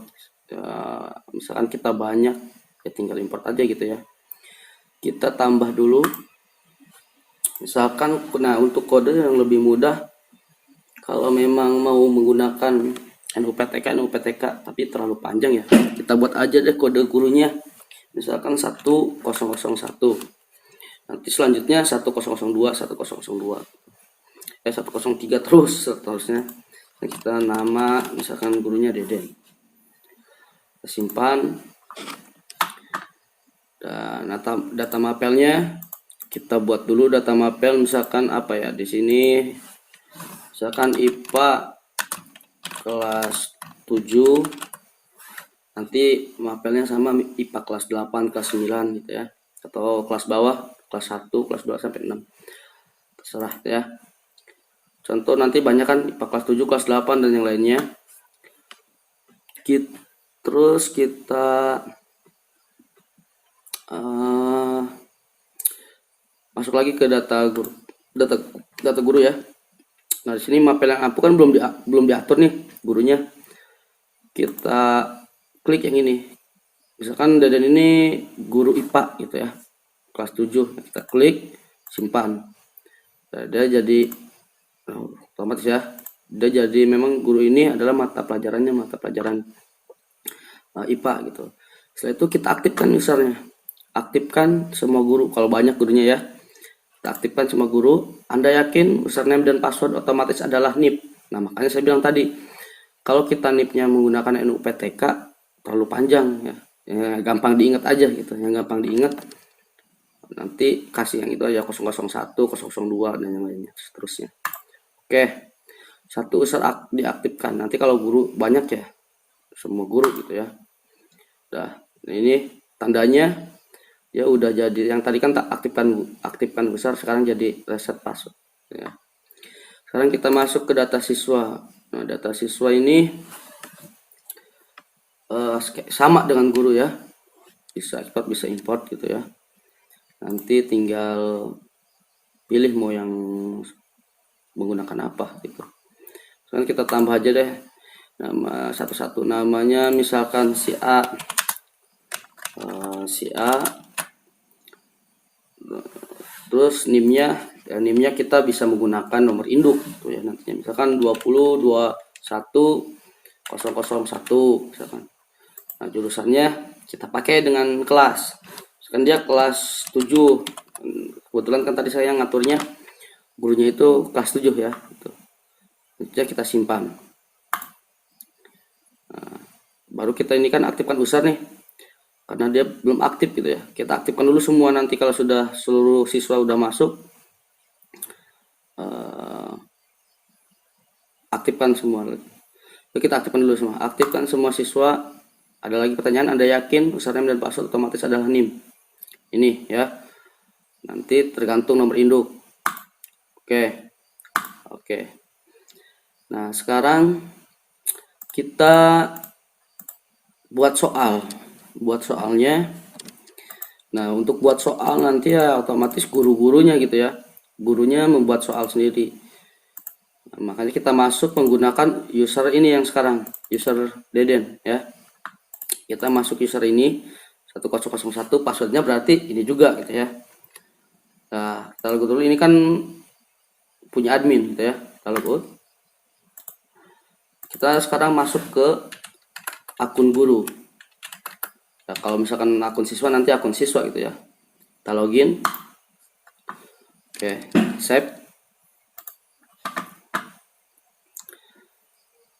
misalkan kita banyak ya tinggal import aja gitu ya. Kita tambah dulu Misalkan, nah untuk kode yang lebih mudah, kalau memang mau menggunakan NUPTK, tapi terlalu panjang ya, kita buat aja deh kode gurunya. Misalkan 1001. Nanti selanjutnya 1002, 1002. 103 terus seterusnya. Nah, kita nama misalkan gurunya Deden. Kita simpan. Dan data mapelnya kita buat dulu data mapel, misalkan apa ya, di sini misalkan IPA kelas 7, nanti mapelnya sama IPA kelas 8, kelas 9 gitu ya, atau kelas bawah, kelas 1, kelas 2 sampai 6, terserah ya. Contoh nanti banyak kan IPA kelas 7, kelas 8 dan yang lainnya. Terus kita masuk lagi ke data guru ya. Nah, di sini mapel yang aku kan belum diatur nih gurunya. Kita klik yang ini. Misalkan Deden ini guru IPA gitu ya. Kelas 7. Kita klik, simpan. Nah, dia jadi otomatis ya. Dia jadi memang guru ini adalah mata pelajaran IPA gitu. Setelah itu kita aktifkan usernya. Aktifkan semua guru kalau banyak gurunya ya. Kita aktifkan semua guru. Anda yakin username dan password otomatis adalah NIP. Nah, makanya saya bilang tadi, kalau kita NIP-nya menggunakan NUPTK terlalu panjang ya. Yang gampang diingat aja gitu, yang gampang diingat. Nanti kasih yang itu aja 001, 002 dan yang lainnya seterusnya. Oke. Satu user diaktifkan. Nanti kalau guru banyak ya, semua guru gitu ya. Nah, ini tandanya ya udah jadi. Yang tadi kan tak aktifkan besar, sekarang jadi reset password ya. Sekarang kita masuk ke data siswa. Nah, data siswa ini sama dengan guru ya, bisa export bisa import gitu ya. Nanti tinggal pilih mau yang menggunakan apa gitu. Sekarang kita tambah aja deh nama satu-satu. Namanya misalkan si A, terus NIM-nya ya, NIM-nya kita bisa menggunakan nomor induk gitu ya, nantinya misalkan 2021 misalkan. Nah, jurusannya kita pakai dengan kelas. Misalkan dia kelas 7. Kebetulan kan tadi saya ngaturnya gurunya itu kelas 7 ya gitu. Jadi kita simpan. Nah, baru kita ini kan aktifkan user nih. Karena dia belum aktif gitu ya. Kita aktifkan dulu semua, nanti kalau sudah seluruh siswa udah masuk, aktifkan semua. Yuk kita aktifkan dulu semua. Aktifkan semua siswa. Ada lagi pertanyaan, Anda yakin username dan password otomatis adalah NIM? Ini ya. Nanti tergantung nomor induk. Oke. Nah, sekarang kita buat soal. Buat soalnya. Nah, untuk buat soal nanti ya otomatis guru-gurunya gitu ya. Gurunya membuat soal sendiri. Nah, makanya kita masuk menggunakan user ini yang sekarang, user Deden ya. Kita masuk user ini 1001, passwordnya berarti ini juga gitu ya. Nah, kita logout dulu, ini kan punya admin gitu ya. Kita logout. Kita sekarang masuk ke akun guru. Nah, kalau misalkan akun siswa nanti akun siswa gitu ya. Kita login. Oke, save.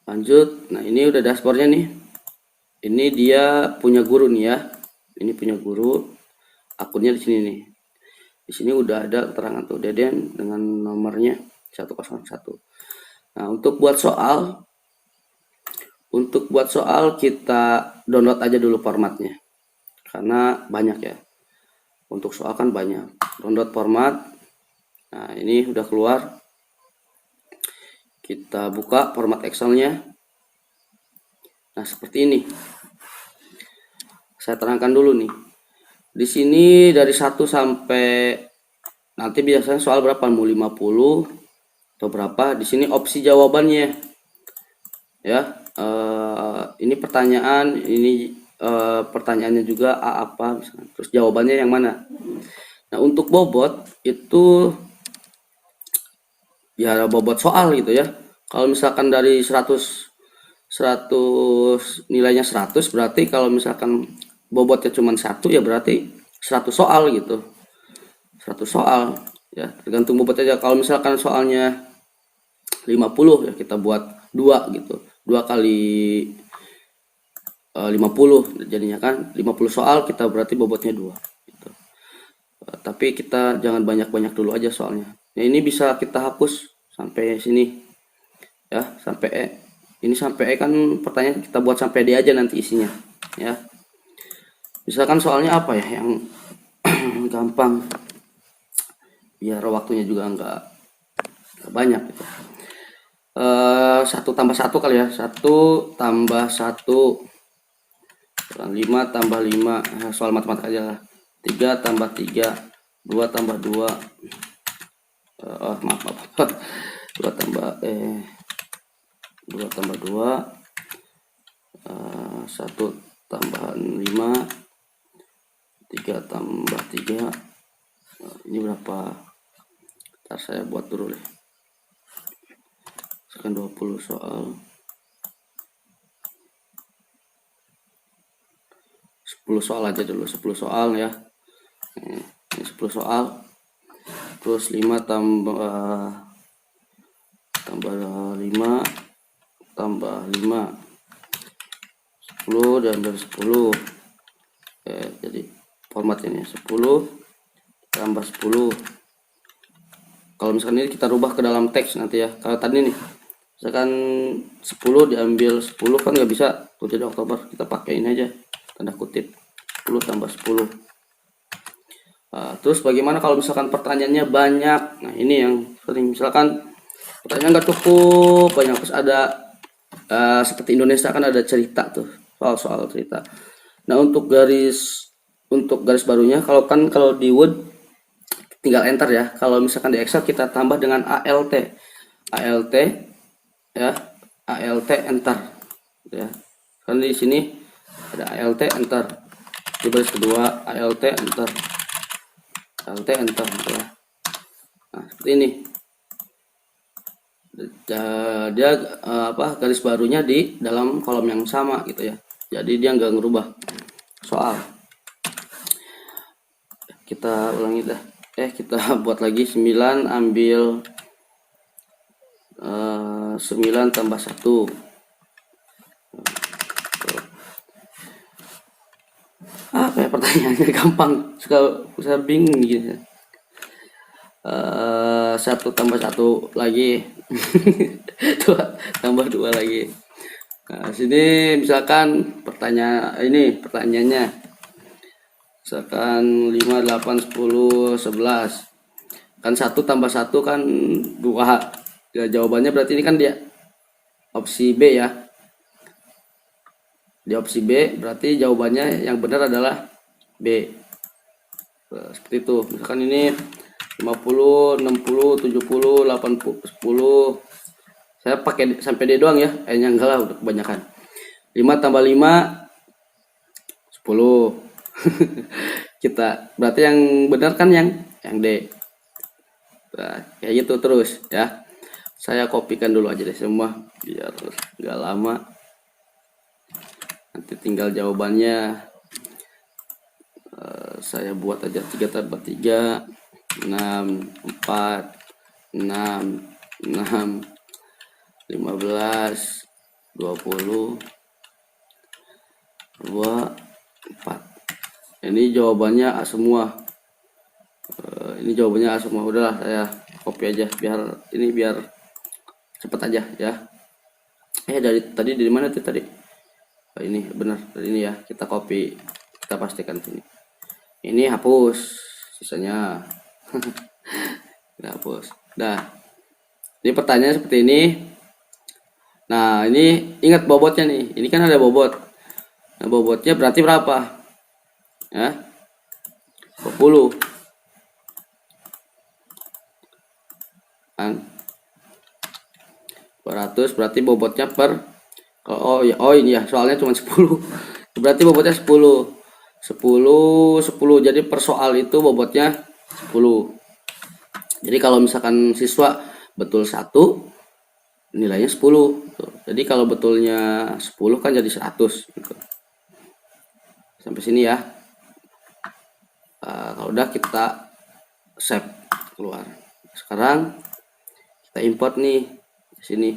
Lanjut. Nah, ini udah dashboardnya nih. Ini dia punya guru nih ya. Ini punya guru. Akunnya di sini nih. Di sini udah ada keterangan tuh Deden dengan nomornya 101. Nah, untuk buat soal kita download aja dulu formatnya. Karena banyak ya. Untuk soal kan banyak. Download format. Nah, ini udah keluar. Kita buka format Excelnya. Nah, seperti ini. Saya terangkan dulu nih. Di sini dari 1 sampai nanti biasanya soal berapa? Mau 50 atau berapa? Di sini opsi jawabannya. Ya, ini pertanyaan, ini pertanyaannya juga A apa, misalkan. Terus jawabannya yang mana? Nah, untuk bobot itu ya bobot soal gitu ya. Kalau misalkan dari 100 nilainya 100, berarti kalau misalkan bobotnya cuma satu ya berarti 100 soal gitu. 100 soal ya, tergantung bobotnya aja. Kalau misalkan soalnya 50 ya kita buat dua gitu. Dua kali 50 jadinya kan 50 soal, kita berarti bobotnya 2 gitu. Tapi kita jangan banyak-banyak dulu aja soalnya. Nah, ini bisa kita hapus sampai sini ya, sampai E. Ini sampai E kan pertanyaan kita buat sampai D aja nanti isinya ya. Misalkan soalnya apa ya yang gampang biar waktunya juga nggak banyak gitu. 1 tambah 1 kali ya, 1 tambah 1, 5 tambah 5, soal matematika aja lah. 3 tambah 3, 2 tambah 2, maaf 2 tambah 2 tambah 2, 1 tambahan 5, 3 tambah 3, ini berapa? Ntar saya buat dulu deh. Sekarang 20 soal, 10 soal aja dulu, 10 soal ya. Ini 10 soal. Terus 5 tambah 5 tambah 5, 10, dan dari 10 jadi formatnya 10 tambah 10. Kalau misalkan ini kita rubah ke dalam teks nanti ya. Kalau tadi nih misalkan 10 diambil 10 kan nggak bisa tuh, jadi Oktober kita pakai ini aja tanda kutip 10 tambah 10. Terus bagaimana kalau misalkan pertanyaannya banyak? Nah ini yang sering, misalkan pertanyaan nggak cukup banyak, terus ada seperti Indonesia kan ada cerita tuh, soal cerita. Nah untuk garis barunya, kalau di Word tinggal enter ya. Kalau misalkan di Excel kita tambah dengan ALT ya, ALT enter ya. Kan di sini ada ALT enter, di baris kedua ALT enter, ALT enter gitu ya. Nah seperti ini dia garis barunya di dalam kolom yang sama gitu ya, jadi dia nggak ngerubah soal. Kita ulangi dah, kita buat lagi 9 ambil 9 tambah 1. Apa ya pertanyaannya gampang, suka bingung gitu. 1 tambah 1 lagi 2 tambah 2 lagi. Nah sini misalkan pertanyaannya misalkan 5, 8, 10, 11 kan 1 tambah 1 kan 2 ya, jawabannya berarti ini kan dia opsi B ya. Di opsi B berarti jawabannya yang benar adalah B. Seperti itu. Misalkan ini 50, 60, 70, 80, 10. Saya pakai sampai D doang ya. Nya enggak lah, udah kebanyakan. 5 tambah 5 10. Kita berarti yang benar kan yang D. Nah, kayak gitu terus ya. Saya kopikan dulu aja deh semua biar nggak lama. Nanti tinggal jawabannya saya buat aja. 3 tambah 3 6, 4, 6, 6, 15, 20, 2, 4. Ini jawabannya A semua. Ini jawabannya A semua. Udahlah, saya copy aja biar cepet aja ya. Dari mana tuh tadi? Ini benar, dari ini ya. Kita copy, kita pastikan sini. Ini hapus, sisanya kita hapus. Nah, ini pertanyaan seperti ini. Nah, ini ingat bobotnya nih. Ini kan ada bobot. Nah, bobotnya berarti berapa? Ya, 20. Kan 200 berarti bobotnya per ini ya, soalnya cuma 10. Berarti bobotnya 10. 10. Jadi per soal itu bobotnya 10. Jadi kalau misalkan siswa betul 1 nilainya 10 tuh. Jadi kalau betulnya 10 kan jadi 100 gitu. Sampai sini ya. Kalau udah kita save keluar. Sekarang kita import nih di sini.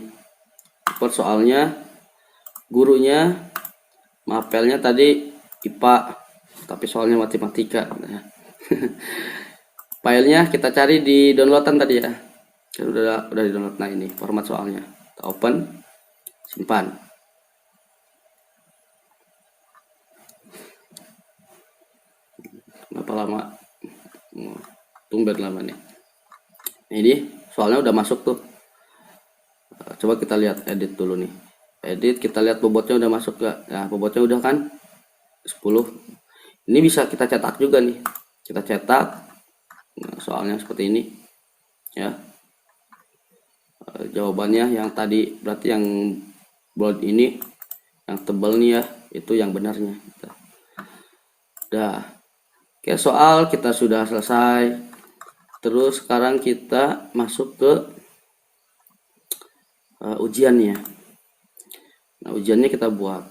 Import soalnya, gurunya, mapelnya tadi IPA, tapi soalnya matematika. Nah, filenya kita cari di downloadan tadi ya. Udah di download. Nah, ini format soalnya. Kita open, simpan. Kenapa lama? Tumben lama nih. Ini soalnya udah masuk tuh. Coba kita lihat edit dulu nih. Edit, kita lihat bobotnya udah masuk gak? Nah, bobotnya udah kan 10. Ini bisa kita cetak juga nih. Kita cetak. Nah, soalnya seperti ini. Ya. Jawabannya yang tadi berarti yang bold ini, yang tebal nih ya, itu yang benarnya. Udah. Oke, soal kita sudah selesai. Terus sekarang kita masuk ke ujiannya. Nah, ujiannya kita buat.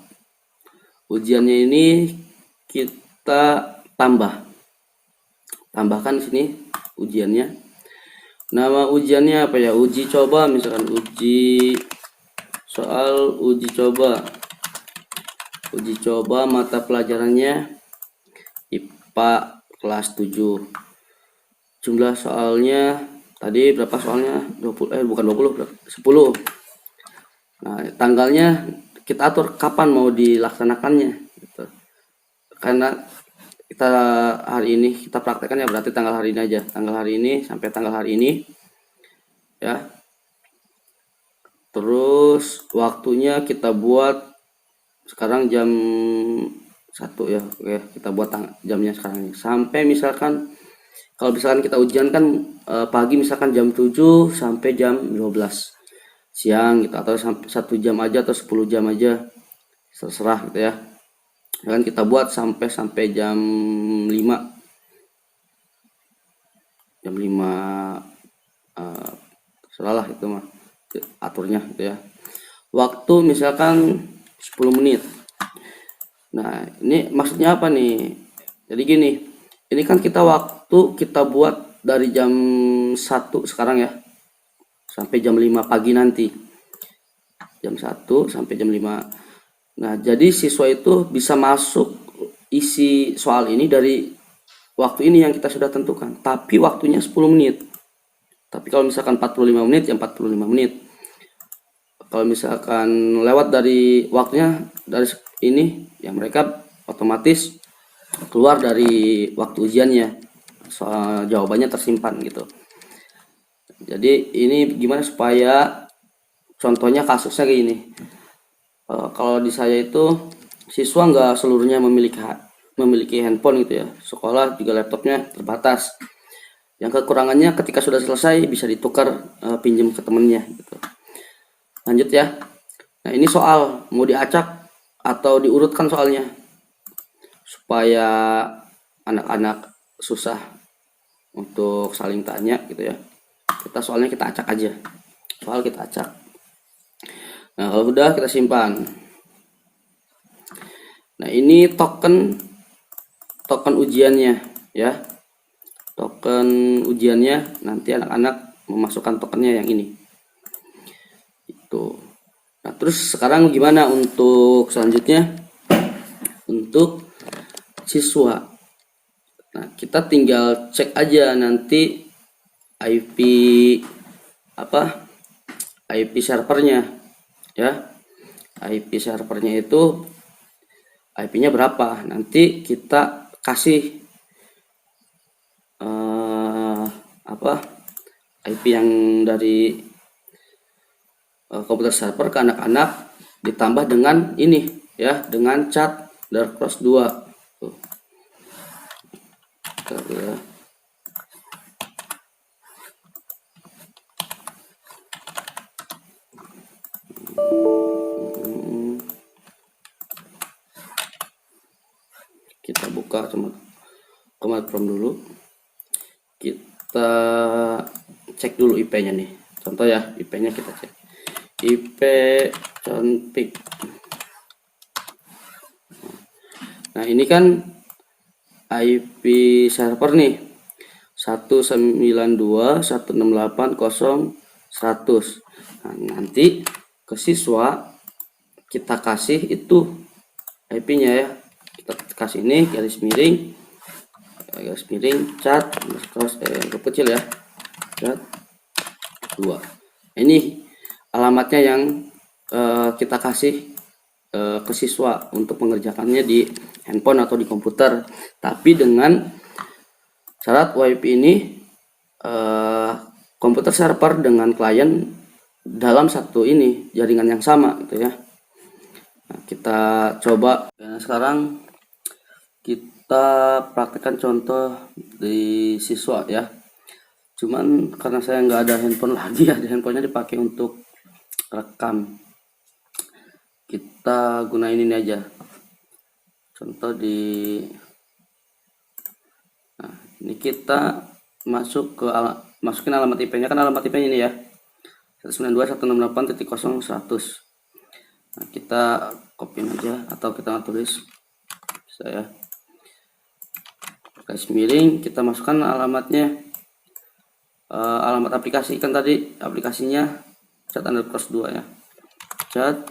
Ujiannya ini kita tambahkan sini ujiannya. Nama ujiannya apa ya? Uji coba, misalkan soal uji coba. Uji coba mata pelajarannya IPA kelas 7. Jumlah soalnya tadi berapa soalnya? 20 bukan 20, 10. Nah, tanggalnya kita atur kapan mau dilaksanakannya gitu. Karena kita hari ini kita praktekkan ya, berarti tanggal hari ini aja. Tanggal hari ini sampai tanggal hari ini ya. Terus waktunya kita buat sekarang jam 1 ya. Oke, kita buat jamnya sekarang nih. Sampai misalkan kalau misalkan kita ujian kan pagi, misalkan jam 7 sampai jam 12 siang gitu, atau sampai 1 jam aja atau 10 jam aja, terserah gitu ya. Dan kita buat sampai jam 5. Jam 5 terserah lah itu mah aturnya gitu ya. Waktu misalkan 10 menit. Nah, ini maksudnya apa nih? Jadi gini, ini kan kita waktu kita buat dari jam 1 sekarang ya, sampai jam 5 pagi nanti. Jam 1 sampai jam 5. Nah, jadi siswa itu bisa masuk isi soal ini dari waktu ini yang kita sudah tentukan. Tapi waktunya 10 menit. Tapi kalau misalkan 45 menit, ya 45 menit. Kalau misalkan lewat dari waktunya dari ini, ya mereka otomatis keluar dari waktu ujiannya. Soal jawabannya tersimpan gitu. Jadi ini gimana supaya contohnya kasusnya kayak gini. Kalau di saya itu siswa nggak seluruhnya memiliki handphone gitu ya. Sekolah juga laptopnya terbatas. Yang kekurangannya ketika sudah selesai bisa ditukar pinjam ke temennya gitu. Lanjut ya. Nah, ini soal mau diacak atau diurutkan soalnya supaya anak-anak susah untuk saling tanya gitu ya. Soalnya kita acak aja. Soal kita acak. Nah, kalau udah kita simpan. Nah, ini token ujiannya ya. Token ujiannya nanti anak-anak memasukkan tokennya yang ini. Itu. Nah, terus sekarang gimana untuk selanjutnya? Untuk siswa. Nah, kita tinggal cek aja nanti IP IP servernya ya. IP servernya itu IP-nya berapa? Nanti kita kasih IP yang dari komputer server ke anak-anak ditambah dengan ini ya, dengan cat Darkross 2. Tuh. Ya. Kita buka command prompt dulu. Kita cek dulu IP-nya nih. contoh ya, IP-nya kita cek. IP config. Nah, ini kan IP server nih. 192.168.0.100. Nah, nanti ke siswa kita kasih itu IP-nya ya. Kita kasih ini garis miring cat huruf kecil ya, cat 2. Ini alamatnya yang kita kasih ke siswa untuk mengerjakannya di handphone atau di komputer, tapi dengan syarat WiFi ini komputer server dengan klien dalam satu ini jaringan yang sama gitu ya. Nah, kita coba. Nah, sekarang kita praktekkan contoh di siswa ya. Cuman karena saya nggak ada handphone lagi ya, handphonenya dipakai untuk rekam. Kita gunain ini aja. Contoh di, nah ini kita masuk ke masukin alamat IP-nya, kan alamat IP-nya ini ya, 192.168.0.100. Nah, kita copy aja atau kita tulis saya garis miring, kita masukkan alamatnya, alamat aplikasi, kan tadi aplikasinya cat underscore 2 ya, cat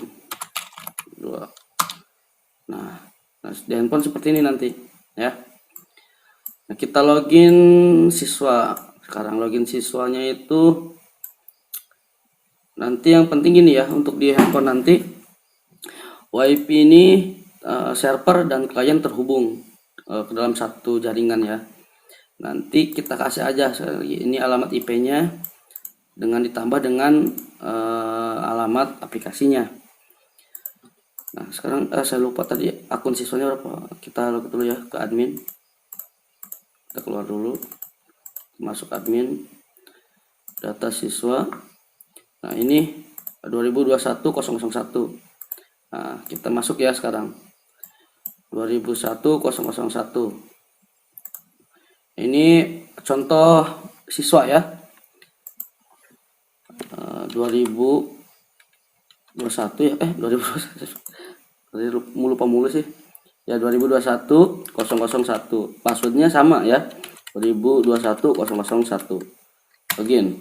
2. Nah di handphone seperti ini nanti ya. Nah, kita login siswa. Sekarang login siswanya itu nanti yang penting ini ya, untuk di handphone nanti WiFi ini server dan klien terhubung ke dalam satu jaringan ya. Nanti kita kasih aja ini alamat IP-nya dengan ditambah dengan alamat aplikasinya. Nah, sekarang saya lupa tadi akun siswanya berapa. Kita login dulu ya ke admin. Kita keluar dulu, masuk admin, data siswa. Nah, ini 2021.001. Nah, kita masuk ya sekarang 2001.001. Ini contoh siswa ya, 2021 ya, 2021 lupa mulu sih ya, 2021.001. Passwordnya sama ya, 2021.001. Login.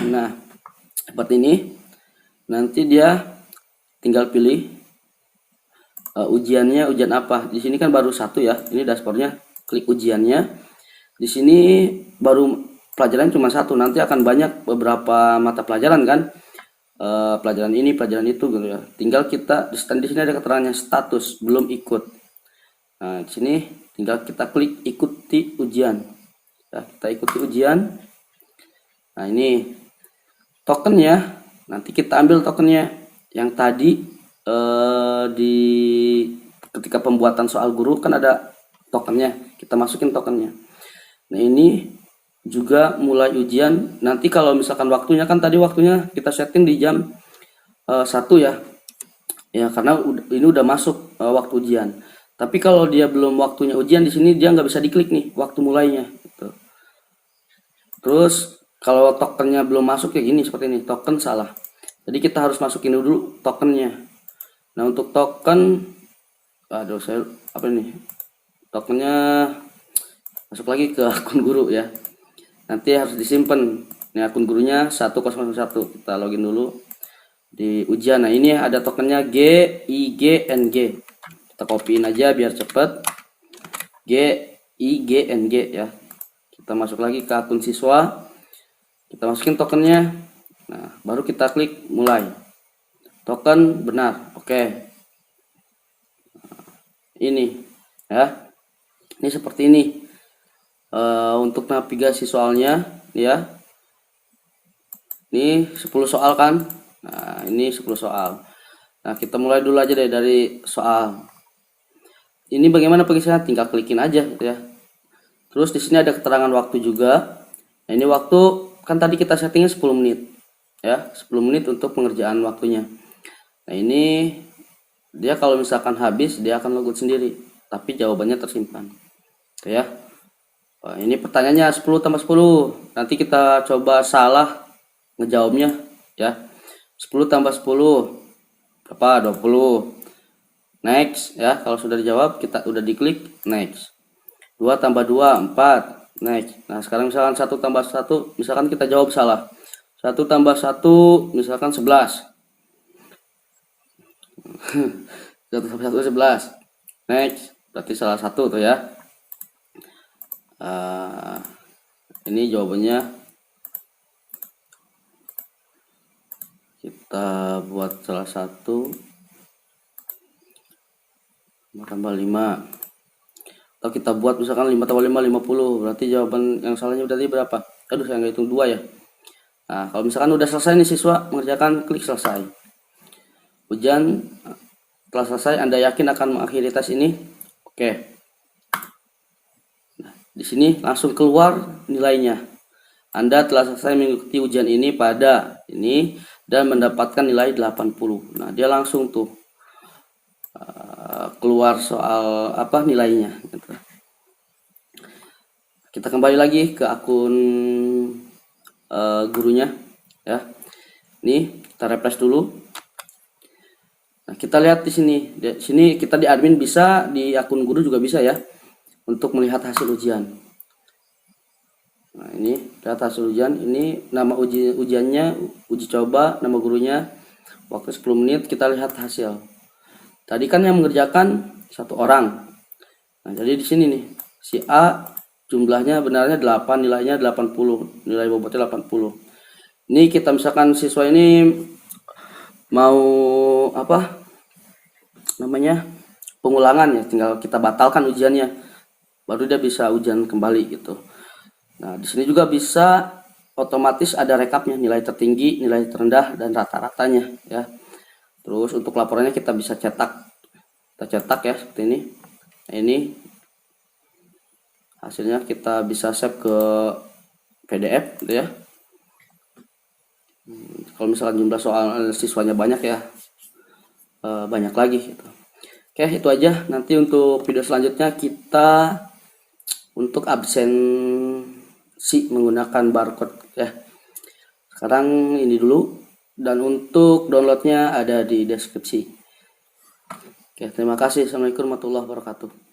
Nah, seperti ini. Nanti dia tinggal pilih ujiannya ujian apa. Di sini kan baru satu ya, ini dashboardnya. Klik ujiannya. Di sini baru pelajaran cuma satu, nanti akan banyak beberapa mata pelajaran kan, pelajaran ini pelajaran itu gitu ya. Tinggal kita di sini ada keterangannya status belum ikut. Nah, di sini tinggal kita klik ikuti ujian ya, kita ikuti ujian. Nah, ini tokennya, nanti kita ambil tokennya yang tadi di ketika pembuatan soal guru kan ada tokennya, kita masukin tokennya. Nah, ini juga mulai ujian. Nanti kalau misalkan waktunya, kan tadi waktunya kita setting di jam 1 ya. Ya, karena ini udah masuk waktu ujian. Tapi kalau dia belum waktunya ujian, di sini dia nggak bisa diklik nih waktu mulainya. Gitu. Terus kalau tokennya belum masuk kayak gini, seperti ini, token salah. Jadi kita harus masukin dulu tokennya. Nah, untuk token, aduh saya apa ini? Tokennya masuk lagi ke akun guru ya. Nanti harus disimpan. Ini akun gurunya 101. Kita login dulu di ujian. Nah, ini ada tokennya G, I, G, N, G. Kita copyin aja biar cepet. G, I, G, N, G ya. Kita masuk lagi ke akun siswa. Kita masukin tokennya. Nah, baru kita klik mulai. Token benar. Oke. Ini ya. Ini seperti ini. Untuk navigasi soalnya ya, ini 10 soal kan. Nah, ini 10 soal. Nah, kita mulai dulu aja deh dari soal ini. Bagaimana pengisahan, tinggal klikin aja gitu ya. Terus di sini ada keterangan waktu juga. Nah, ini waktu kan tadi kita settingnya 10 menit ya, 10 menit untuk pengerjaan waktunya. Nah, ini dia kalau misalkan habis dia akan logout sendiri, tapi jawabannya tersimpan gitu ya. Wah, ini pertanyaannya 10 tambah 10. Nanti kita coba salah ngejawabnya ya. 10 tambah 10 berapa? 20. Next ya, kalau sudah dijawab kita udah diklik next. 2 tambah 2 4. Next. Nah, sekarang misalkan 1 tambah 1, misalkan kita jawab salah. 1 tambah 1 misalkan 11. 1 tambah 1 11. Next. Berarti salah satu tuh ya. Ini jawabannya kita buat salah satu tambah 5, atau kita buat misalkan 5 tambah 5 50. Berarti jawaban yang salahnya berarti berapa? Aduh, saya nggak hitung 2 ya. Nah, kalau misalkan udah selesai nih siswa mengerjakan, klik selesai. Ujian telah selesai. Anda yakin akan mengakhiri tes ini? Oke. Nah, di sini langsung keluar nilainya. Anda telah selesai mengikuti ujian ini pada ini dan mendapatkan nilai 80. Nah, dia langsung tuh keluar soal apa nilainya gitu. Kita kembali lagi ke akun gurunya ya. Ini kita refresh dulu. Nah, kita lihat di sini. Di sini kita di admin bisa, di akun guru juga bisa ya untuk melihat hasil ujian. Nah, ini lihat hasil ujian. Ini nama ujiannya, uji coba, nama gurunya, waktu 10 menit. Kita lihat hasil. Tadi kan yang mengerjakan 1 orang. Nah, jadi di sini nih si A jumlahnya benarnya 8, nilainya 80, nilai bobotnya 80. Ini kita misalkan siswa ini mau apa namanya pengulangan ya, tinggal kita batalkan ujiannya, baru dia bisa ujian kembali gitu. Nah, di sini juga bisa otomatis ada rekapnya, nilai tertinggi, nilai terendah, dan rata-ratanya ya. Terus untuk laporannya kita bisa cetak, ya seperti ini. Nah, ini hasilnya kita bisa save ke PDF gitu ya. Kalau misalkan jumlah soal siswanya banyak ya, banyak lagi gitu. Oke, itu aja. Nanti untuk video selanjutnya kita untuk absensi menggunakan barcode ya. Sekarang ini dulu, dan untuk downloadnya ada di deskripsi. Oke, terima kasih. Assalamualaikum warahmatullahi wabarakatuh.